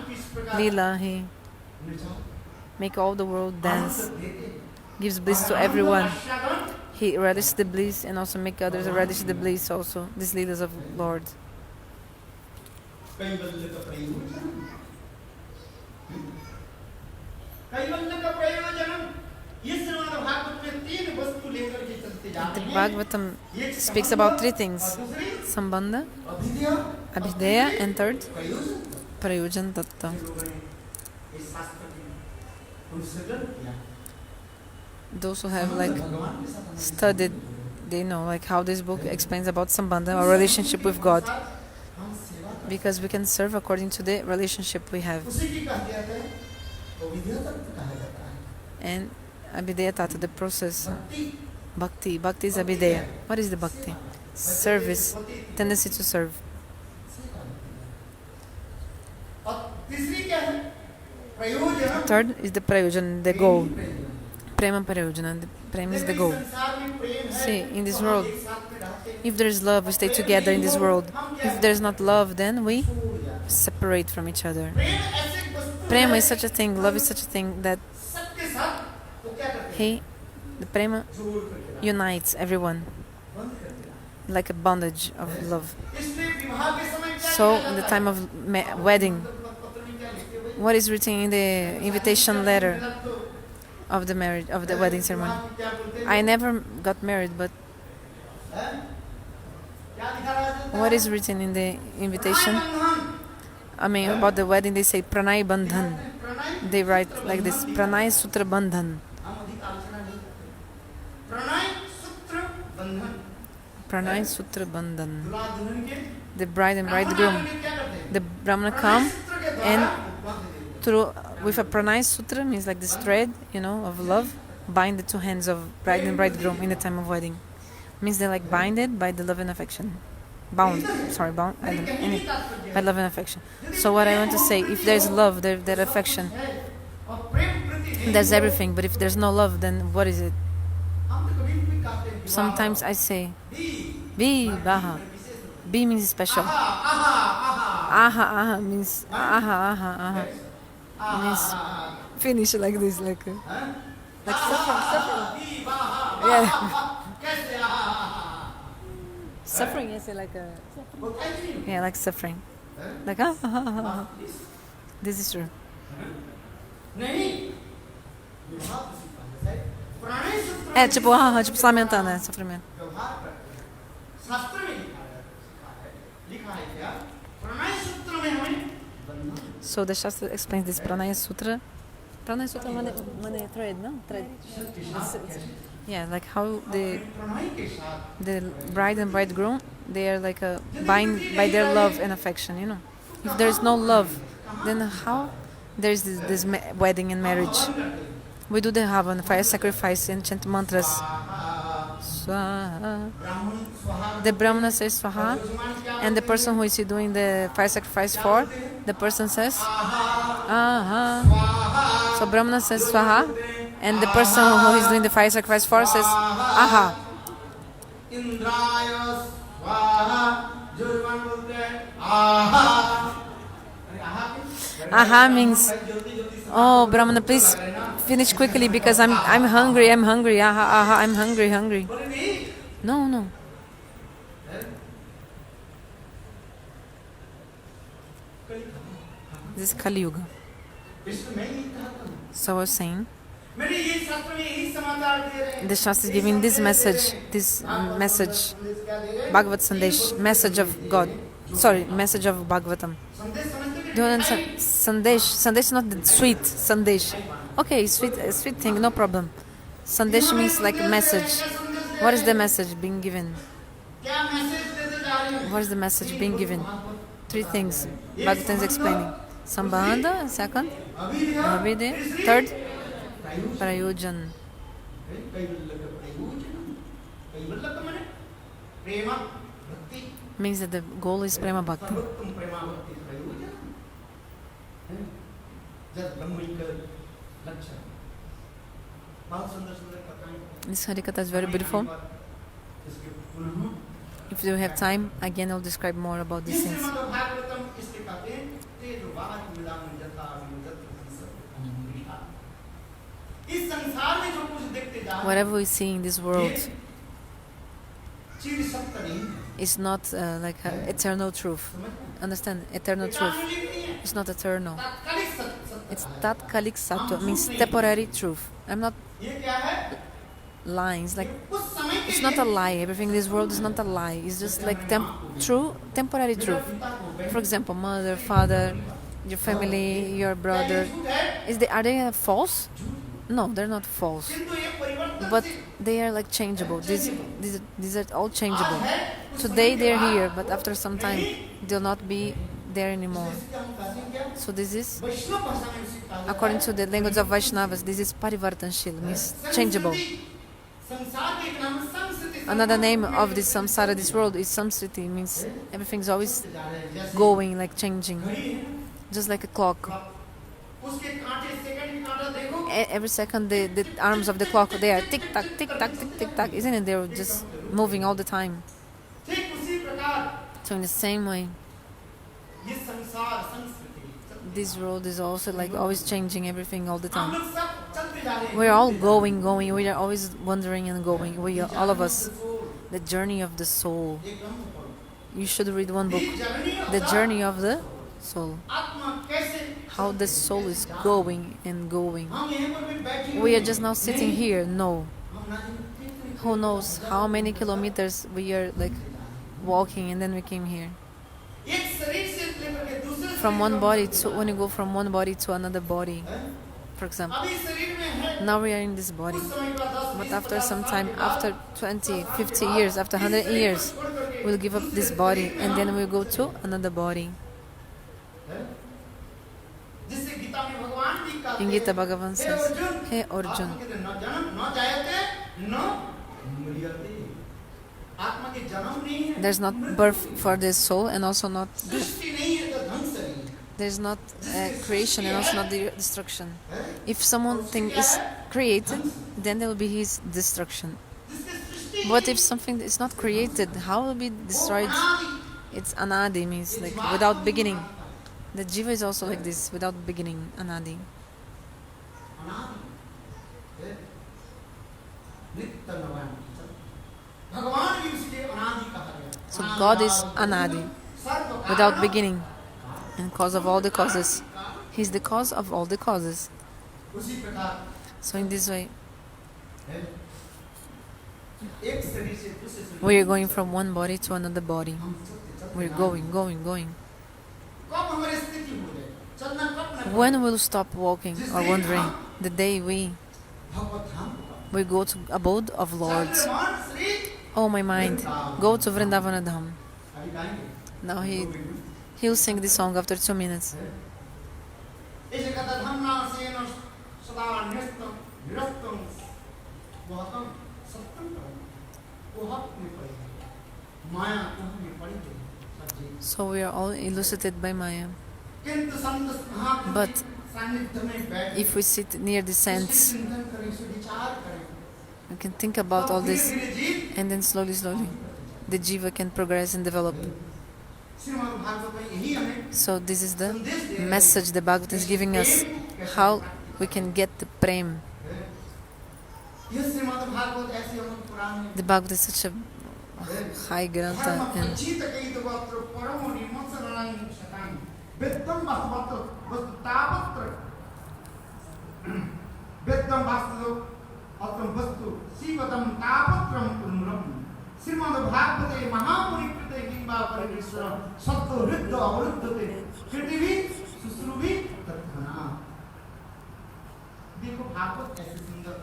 Lila, he make all the world dance, gives bliss to everyone. He relishes the bliss and also make others relish the bliss also, these Leelas of Lord. The Bhagavatam speaks about 3 things: Sambandha, Abhideya, and third, Prayojan Tattva. Those who have like studied, they know like how this book explains about Sambandha, our relationship with God, because we can serve according to the relationship we have. And Abhideya Tattva, the process. Bhakti. Bhakti is Abhideya. What is the Bhakti? Service, tendency to serve. Third is the Prayojan, the goal. Prema Parayojana. The prema is the goal. See, in this world, if there is love, we stay together in this world. If there is not love, then we separate from each other. Prema is such a thing, love is such a thing that the prema unites everyone like a bondage of love. So, in the time of wedding, what is written in the invitation letter of the marriage, of the wedding ceremony? I never got married, but what is written in the invitation? I mean, about the wedding, they say Pranay Bandhan. They write like this: Pranay Sutra Bandhan. Pranay Sutra Bandhan. The bride and bridegroom, the Brahmana come and through with a Pranay Sutra, means like this thread, of love, bind the two hands of bride and bridegroom in the time of wedding. Means they're like binded by the love and affection. Bound by love and affection. So what I want to say, if there's love, there's affection, there's everything. But if there's no love, then what is it? Sometimes I say, Baha. B means special. Aha means aha. Means finish like this, like suffering. Yeah. Suffering is like a like suffering. Like This is true. Tipo se lamentando, sofrimento. So the Shastra explains this Pranaya Sutra. Pranaya Sutra mane thread, no? Thread. Yeah, like how the bride and bridegroom, they are like bind by their love and affection, If there is no love, then how there is this wedding and marriage? We do the Havan, fire sacrifice, and chant mantras. Swaha. The Brahmana says Swaha, and the person who is doing the fire sacrifice for, the person says Aha. So Brahmana says Swaha, and the person who is doing the fire sacrifice for says Aha. Aha means, oh Brahmana, please finish quickly because I'm hungry. Aha, I'm hungry. No. This is Kali Yuga. So I was saying, the Shastra is giving this message, Bhagavat Sandesh, message of God. Sorry, message of Bhagavatam. Do you understand? Sandesh is not the sweet Sandesh. Okay, sweet thing, no problem. Sandesh means like a message. What is the message being given? What is the message being given? Three things. Bhagavatam is explaining. Sambandha, second. Abhide, third. Prayojan. Means that the goal is Prema Bhakti. This Harikatha is very beautiful. If you have time, again I'll describe more about these things. Whatever we see in this world is not like eternal truth. Understand? Eternal truth. It's not eternal. It's tatkalik sattva, means temporary truth. I'm not lying. It's like, it's not a lie. Everything in this world is not a lie. It's just like temporary truth. For example, mother, father, your family, your brother. Are they false? No, they're not false. But they are like changeable. These are all changeable. Today they're here, but after some time they'll not be there anymore. So this is, according to the language of Vaishnavas, this is parivartanshil, means changeable. Another name of this samsara, this world, is samsriti, means everything's always going, like changing, just like a clock. Every second the arms of the clock, they are tick tock, tick tock, tick tock, isn't it? They're just moving all the time. So in the same way, this world is also like always changing everything all the time. We're all going. We are always wandering and going. We are, all of us. The journey of the soul. You should read one book. The journey of the soul. How the soul is going and going. We are just now sitting here. No. Who knows how many kilometers we are like walking and then we came here. From one body to, when you go from one body to another body, for example. Now we are in this body. But after some time, after 20, 50 years, after 100 years, we'll give up this body and then we'll go to another body. In Gita, Bhagavan says, Hey Arjun, there's not birth for this soul and also not death. There's not creation and also not destruction. If something is created, then there will be his destruction. But if something is not created, how will it be destroyed? It's anadi, means like without beginning. The jiva is also like this, without beginning, anadi. So God is anadi, without beginning, and cause of all the causes. He's the cause of all the causes. So in this way, we are going from one body to another body. We're going. When will stop walking or wandering? The day we go to abode of lords. Oh my mind, go to Vrindavana Dham. Now he'll sing this song after 2 minutes. So we are all elucidated by Maya. But if we sit near the sense, we can think about all this, and then slowly, the jiva can progress and develop. So this is the message the Bhagavat is giving us, how we can get the prem. The Bhagavat is such a high grantha, and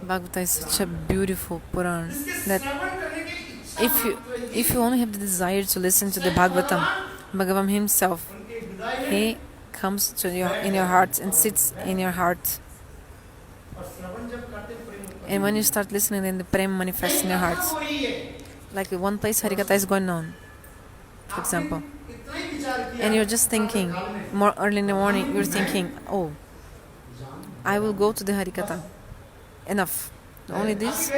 Bhagavata is such a beautiful Puran that if you only have the desire to listen to the Bhagavam himself, he comes to in your heart and sits in your heart. And when you start listening, then the prem manifests in your hearts. Like one place Harikatha is going on, for example. And you're just thinking, more early in the morning, you're thinking, oh, I will go to the Harikatha. Enough. Only this?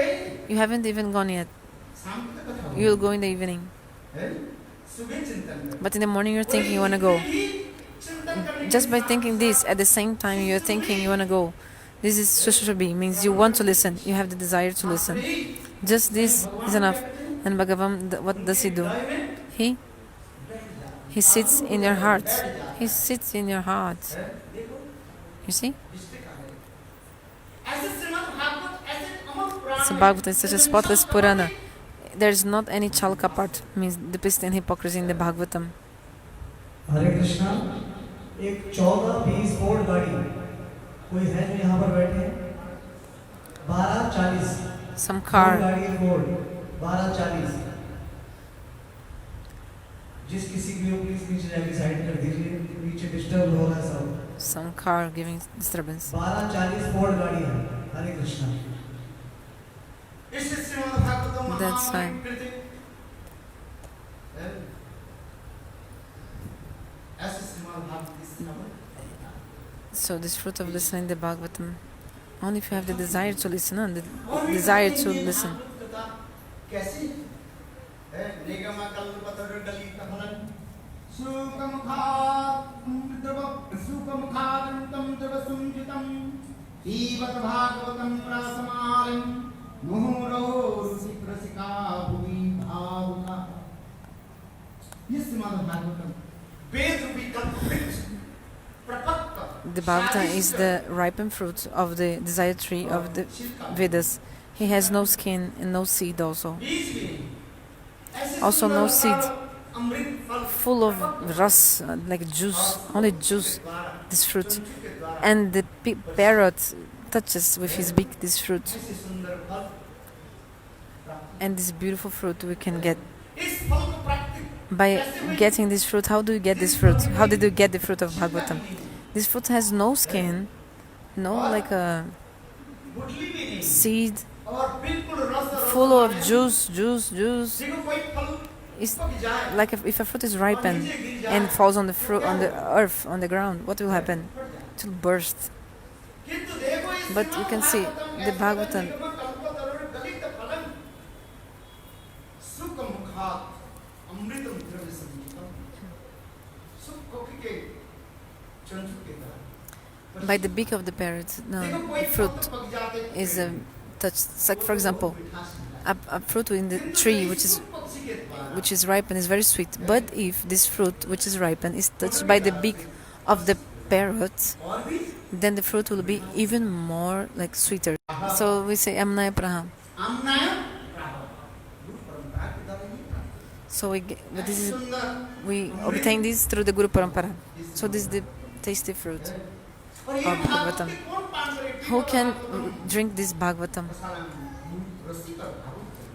You haven't even gone yet. You will go in the evening. But in the morning you're thinking you want to go. Just by thinking this, at the same time you're thinking you want to go. This is Sushrubi, means you want to listen. You have the desire to listen. Just this is enough. And Bhagavan, what does he do? He sits in your heart. He sits in your heart. You see? So Bhagavad is such a spotless Purana. There's not any chalka part, means duplicity and hypocrisy in the Bhagavatam. Hare Krishna, एक 14-20 Ford गाड़ी कोई है जो यहाँ पर बैठे 12:40 some car गाड़ी Ford 12:40 जिस किसी की प्लीज नीचे जाके साइड कर दीजिए नीचे डिस्टर्ब हो रहा है सब some car giving disturbance 12:40 Ford गाड़ी है हरे Krishna that's fine. So this fruit of listening the Bhagavatam, only if you have the desire to listen and the desire to listen. The Bhagavatam is the ripened fruit of the desire tree of the Vedas. He has no skin and no seed also. Also no seed. Full of ras, like juice, only juice, this fruit. And the parrot touches with his beak this fruit. And this beautiful fruit we can get. By getting this fruit, how do you get this fruit? How did you get the fruit of Bhagavatam? This fruit has no skin, no like a seed, full of juice. It's like if a fruit is ripened and falls on the earth, on the ground, what will happen? It will burst. But you can see the Bhagavatam. By the beak of the parrot, no, the fruit is touched. It's like, for example, a fruit in the tree which is ripened is very sweet. But if this fruit which is ripened is touched by the beak of the parrot, then the fruit will be even more like sweeter. So we say Amnaya Praha. So we obtain this through the Guru Parampara. So this is the tasty fruit of Bhagavatam. Who can drink this Bhagavatam?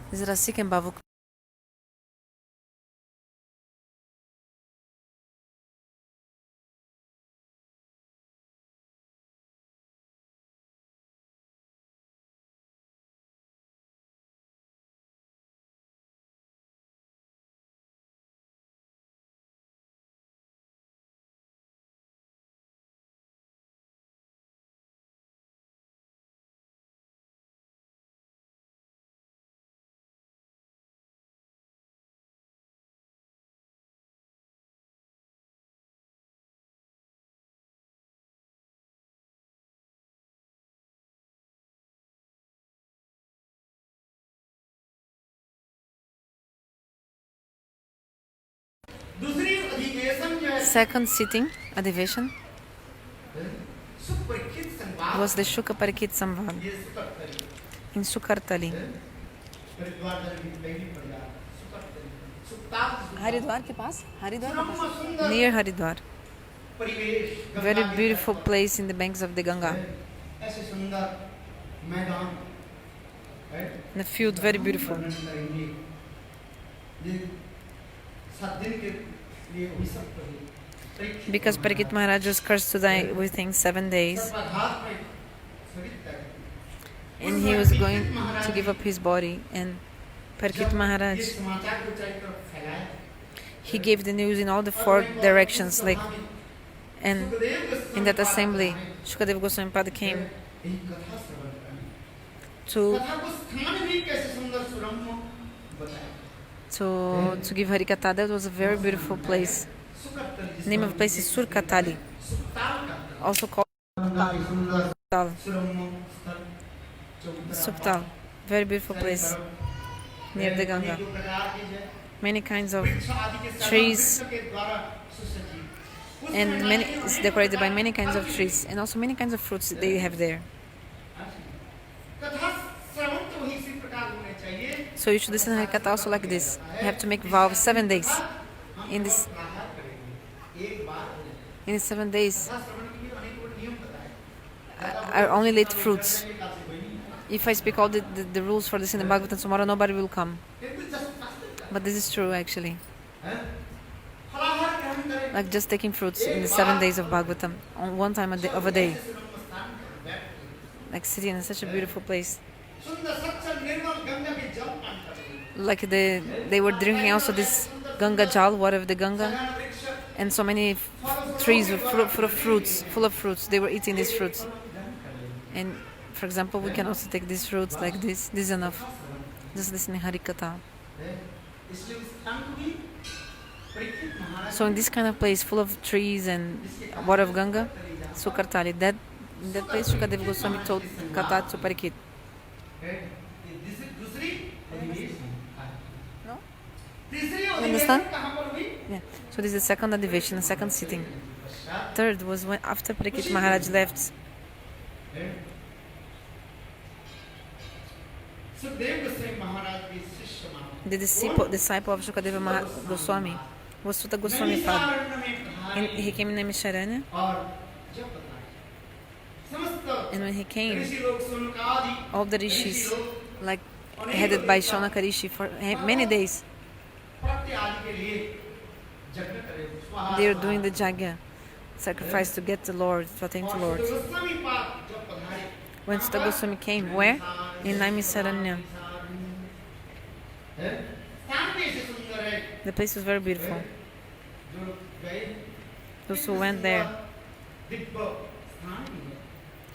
This is Rasik and Bhavuk. Second sitting, Adivation, was the Shuka Parikit Samvad in Sukartali. Haridwar ke paas? Near Haridwar. Very beautiful place in the banks of the Ganga. In a field, very beautiful. Because Parikit Maharaj was cursed to die within 7 days, and he was going to give up his body, and Parikit Maharaj, he gave the news in all the 4 directions, like, and in that assembly, Shukadev Goswami Pada came to give Harikatha. That was a very beautiful place. The name of the place is Surkatali, also called Suptal. Very beautiful place near the Ganga. Many kinds of trees, and it's decorated by many kinds of trees, and also many kinds of fruits they have there. So you should listen to Harikatha also like this. You have to make vow of 7 days. In the 7 days are only late fruits. If I speak all the rules for listening to Bhagavatam tomorrow, nobody will come. But this is true actually. Like just taking fruits in the 7 days of Bhagavatam on one time of a day. Like sitting in such a beautiful place. Like they were drinking also this Ganga Jal, water of the Ganga, and so many trees with full of fruits. They were eating these fruits. And for example, we can also take these fruits like this. This is enough. Just listening Harikatha. So in this kind of place full of trees and water of Ganga, Sukartali, that place Shukadeva Goswami told Katha to Parikit. No? You understand? Yeah. So this is the second adivation, the second sitting. Third was when after Parikit Maharaj left. The disciple of Shukadeva Goswami was Sutta Goswami father. And he came in Naimisharanya. And when he came, all the rishis, like headed by Shaunaka Rishi for many days, they were doing the jagya, sacrifice to get the Lord, to attain the Lord. When Sutta Goswami came, where? In Naimisaranya. The place was very beautiful. Those who went there,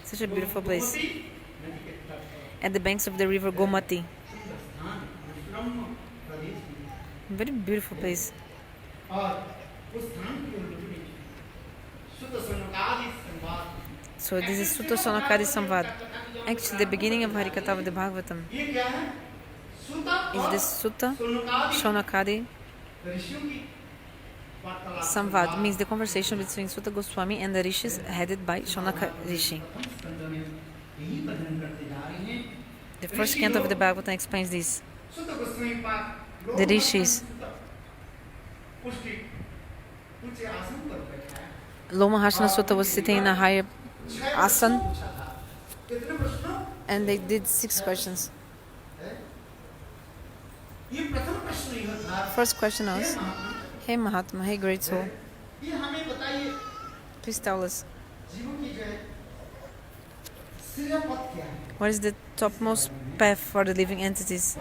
such a beautiful place. At the banks of the river Gomati. Very beautiful place. So this is Sutta Sonakadi Samvad. Actually, the beginning of Harikatha of the Bhagavatam is this Sutta Sonakadi Samvad, means the conversation between Sutta Goswami and the rishis headed by Shaunaka Rishi. The first canto of the Bhagavatam explains this. The rishis, Lomahashana Sutta was sitting in a higher asan, and they did 6 questions. First question was, hey Mahatma, hey great soul, please tell us, what is the topmost path for the living entities?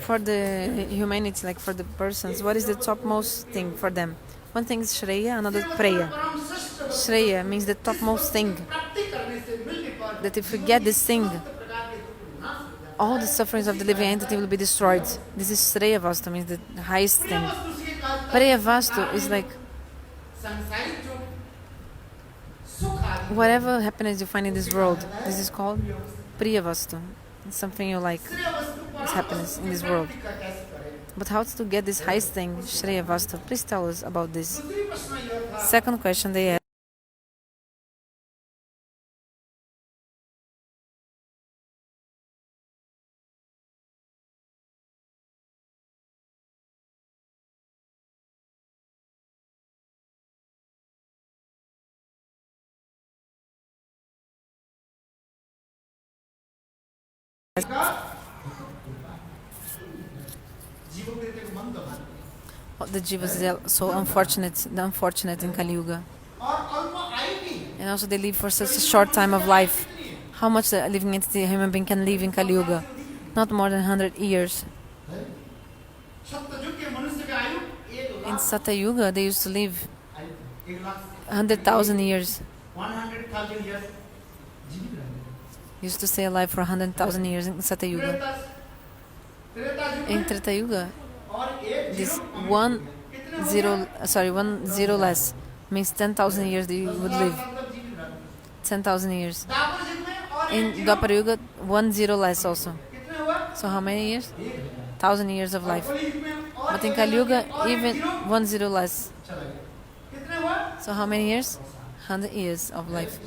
For the humanity, like for the persons, what is the topmost thing for them? One thing is Shreya, another Preya. Shreya means the topmost thing. That if we get this thing, all the sufferings of the living entity will be destroyed. This is Shreya Vastu, means the highest thing. Preya Vastu is like whatever happiness you find in this world. This is called Priya Vastu. It's something you like. It's happiness in this world. But how to get this highest thing, Shreya Vastu? Please tell us about this. Second question they asked. The jivas are so unfortunate, the unfortunate in Kali Yuga. And also they live for such a short time of life. How much a living entity, a human being can live in Kali Yuga? Not more than 100 years. In Satya Yuga they used to live 100,000 years. Used to stay alive for 100,000 years in Satya Yuga. In Treta Yuga, this one zero less means 10,000 years that you would live. 10,000 years. In Dwapara Yuga, 1 0 less also. So how many years? 1,000 years of life. But in Kali Yuga, even 1 0 less. So how many years? 100 years of life.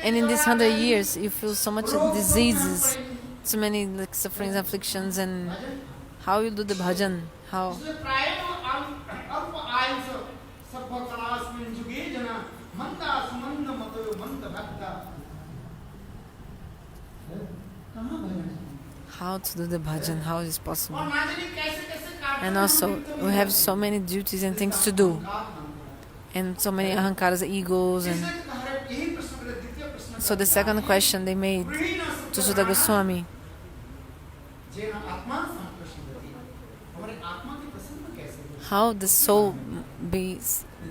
And in these 100 years, you feel so much diseases, so many like sufferings, afflictions, and how you do the bhajan? How? How to do the bhajan? How is possible? And also, we have so many duties and things to do, and so many ahankaras, egos, and So the second question they made to Sudha Goswami, how the soul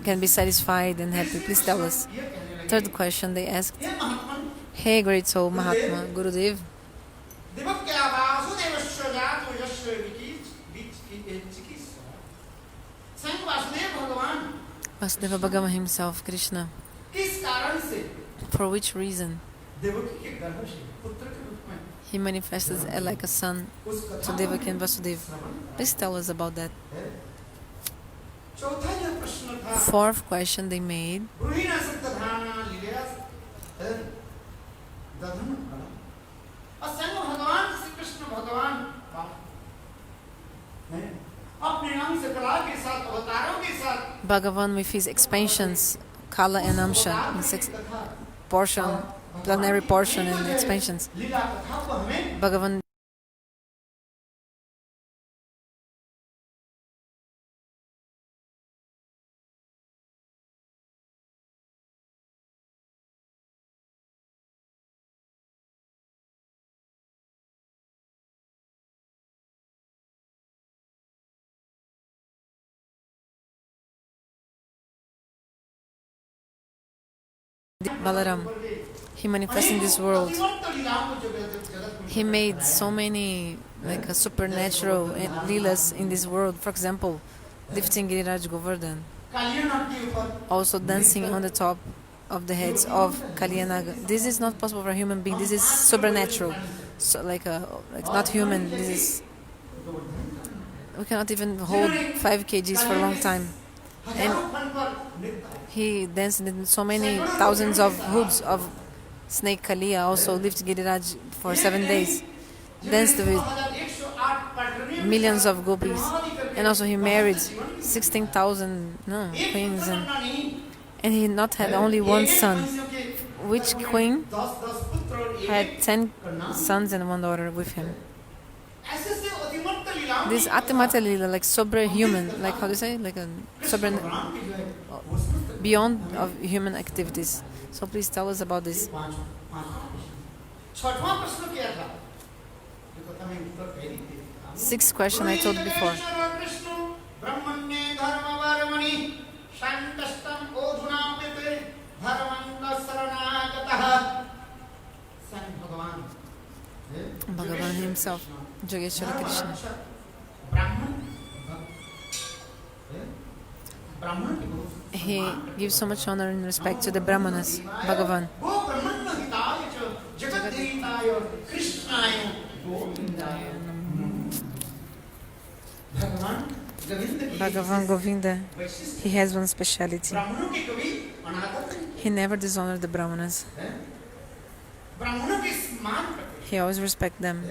can be satisfied and happy? Please tell us. Third question they asked, hey great soul Mahatma, Gurudev, Vasudeva Bhagavan himself, Krishna, for which reason he manifested like a son to Devaki and Vasudeva? Please tell us about that. Fourth question they made, Bhagavan with his expansions, Kala and Amsha, in six portion, plenary portion and expansions. Bhagavan Balaram, he manifests in this world. He made so many like a supernatural leelas in this world. For example, lifting Giriraj Govardhan, also dancing on the top of the heads of Kalyanaga. This is not possible for a human being. This is supernatural. So like not human. This is, we cannot even hold 5 kgs for a long time. And he danced in so many thousands of hoods of snake Kaliya, also lifted Giriraj for 7 days, danced with millions of gopis, and also he married 16,000 queens, and he not had only one son. Which queen had 10 sons and one daughter with him? This Atimata Lila, like superhuman, like how do you say, like a super beyond of human activities. So please tell us about this. Sixth question I told before. Bhagavan himself, Jogeshwara Krishna. He gives so much honor and respect to the Brahmanas, Bhagavan. Bhagavan Govinda, he has one speciality. He never dishonored the Brahmanas. He always respects them,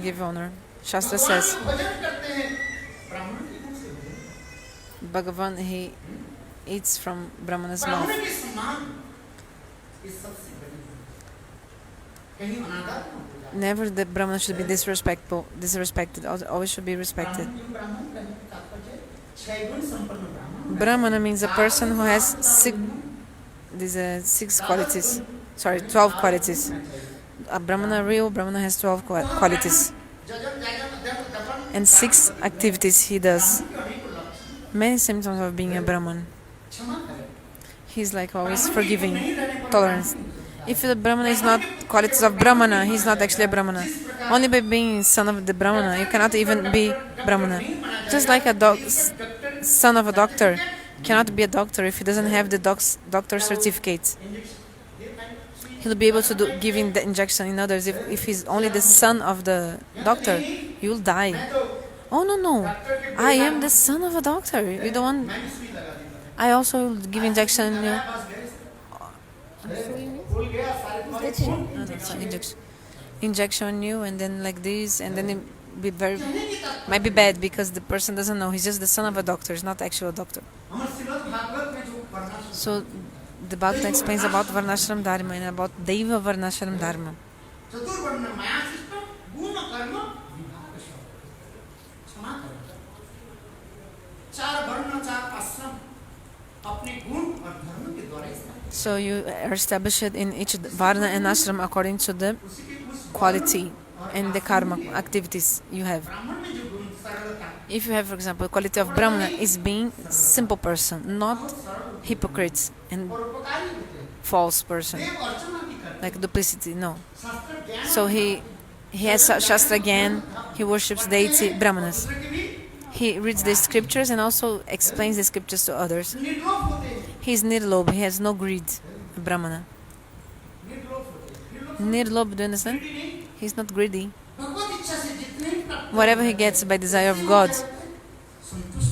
give honor. Shastra says, Bhagavan, he eats from Brahmana's mouth. Never the Brahmana should be disrespected, always should be respected. Brahmana means a person who has 12 qualities. A real Brahmana has 12 qualities. And 6 activities he does. Many symptoms of being a Brahman. He's like always forgiving, tolerance. If the Brahmana is not qualities of Brahmana, he's not actually a Brahmana. Only by being son of the Brahmana, you cannot even be Brahmana. Just like a son of a doctor cannot be a doctor if he doesn't have the doctor certificate. He'll be able to give in the injection. In others, if he's only the son of the doctor, you'll die. Oh no, I am the son of a doctor. You don't want. I also give injection. Injection on you, and then like this, and then it might be bad because the person doesn't know. He's just the son of a doctor. He's not actual doctor. So the Bhagavad explains about Varnashram Dharma and about Deva Varnashram Dharma. So you are established in each varna and ashram according to the quality and the karma activities you have. If you have, for example, quality of brahmana is being simple person, not hypocrites and false person, like duplicity, no. So he has Shastra Gyan, he worships deity Brahmanas. He reads the scriptures and also explains the scriptures to others. He is nirlob, he has no greed, Brahmana. Nirlob, do you understand? He's not greedy. Whatever he gets by desire of God,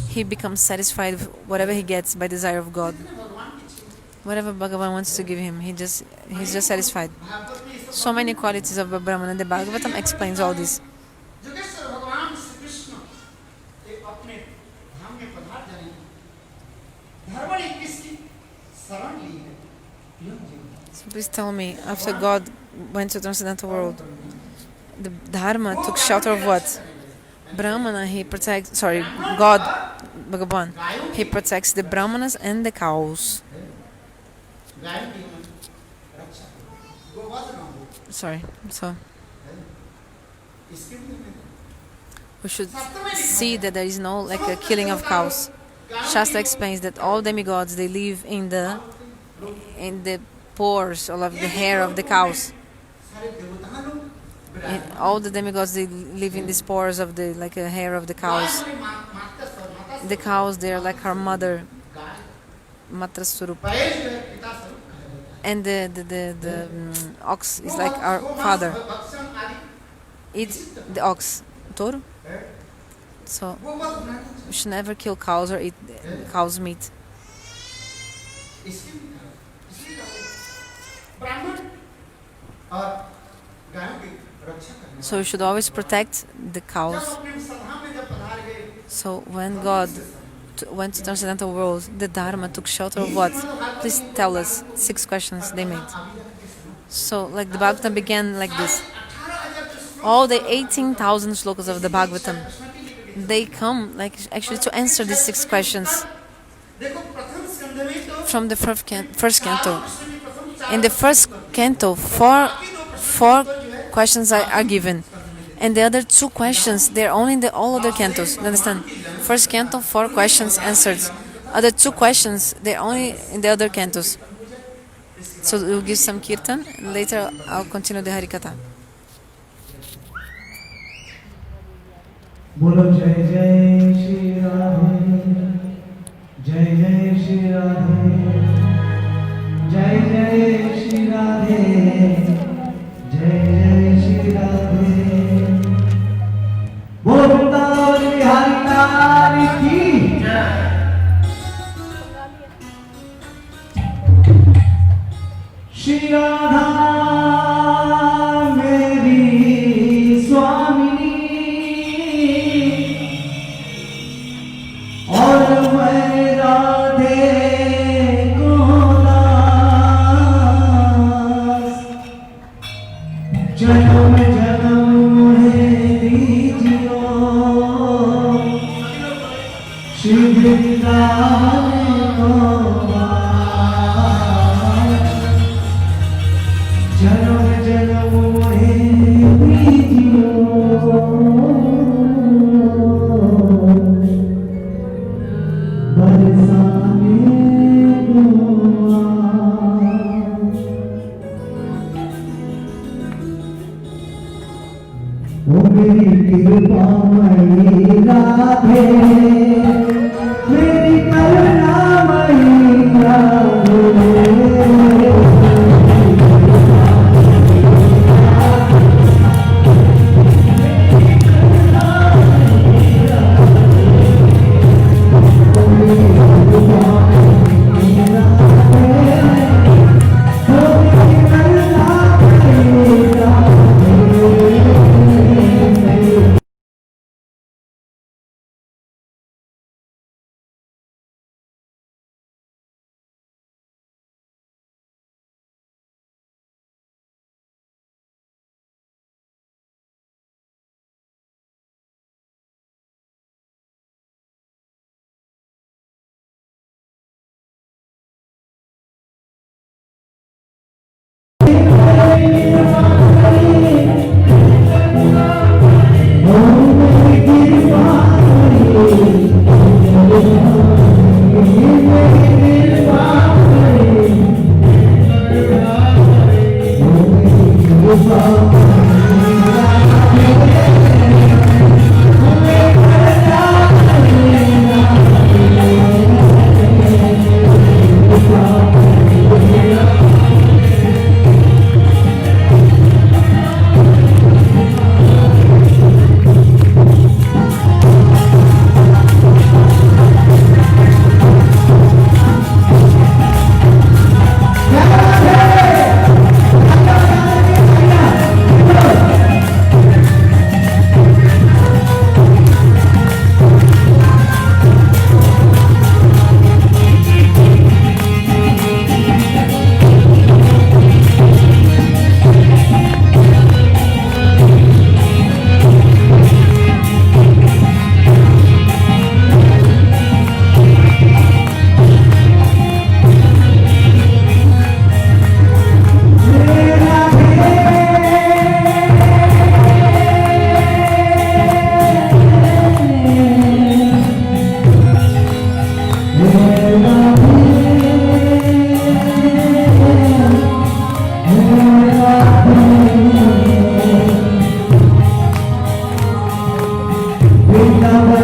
he becomes satisfied with whatever he gets by desire of God. Whatever Bhagavan wants to give him, he's just satisfied. So many qualities of a Brahmana. The Bhagavatam explains all this. So please tell me, after God went to transcendental world, the Dharma took shelter of what? Brahmana, he protects, God, Bhagavan, he protects the Brahmanas and the cows. So we should see that there is no like a killing of cows. Shastra explains that all demigods, they live in the pores or of the hair of the cows. And all the demigods, they live in the spores of the hair of the cows. The cows, they are like her mother, Matra Swarup. And the ox is like our father. Eat the ox, touro. So we should never kill cows or eat cow's meat. So we should always protect the cows. So when God went to transcendental world, the Dharma took shelter of what? Please tell us. 6 questions they made. So like the Bhagavatam began like this. All the 18,000 shlokas of the Bhagavatam, they come like actually to answer these 6 questions from the first canto. In the first canto, four questions are given, and the other 2 questions, they're only in the all other cantos. You understand? First canto, 4 questions answered. Other 2 questions, they're only in the other cantos. So we'll give some kirtan, and later I'll continue the Harikatha. बोलो जय जय श्री राधे, जय जय श्री राधे, जय जय श्री राधे, जय जय श्री राधे। बोलो वृंदावन बिहारी लाल की श्री राधा मेरी स्वामिनी और मैं राधे को दास, जन्म जन्म मुझे दीजियो श्री वृंदावन को वास, जन्म जन्म मुझे दीजियो मेरी कृपा मई राधे, मेरी करुणा मई Hare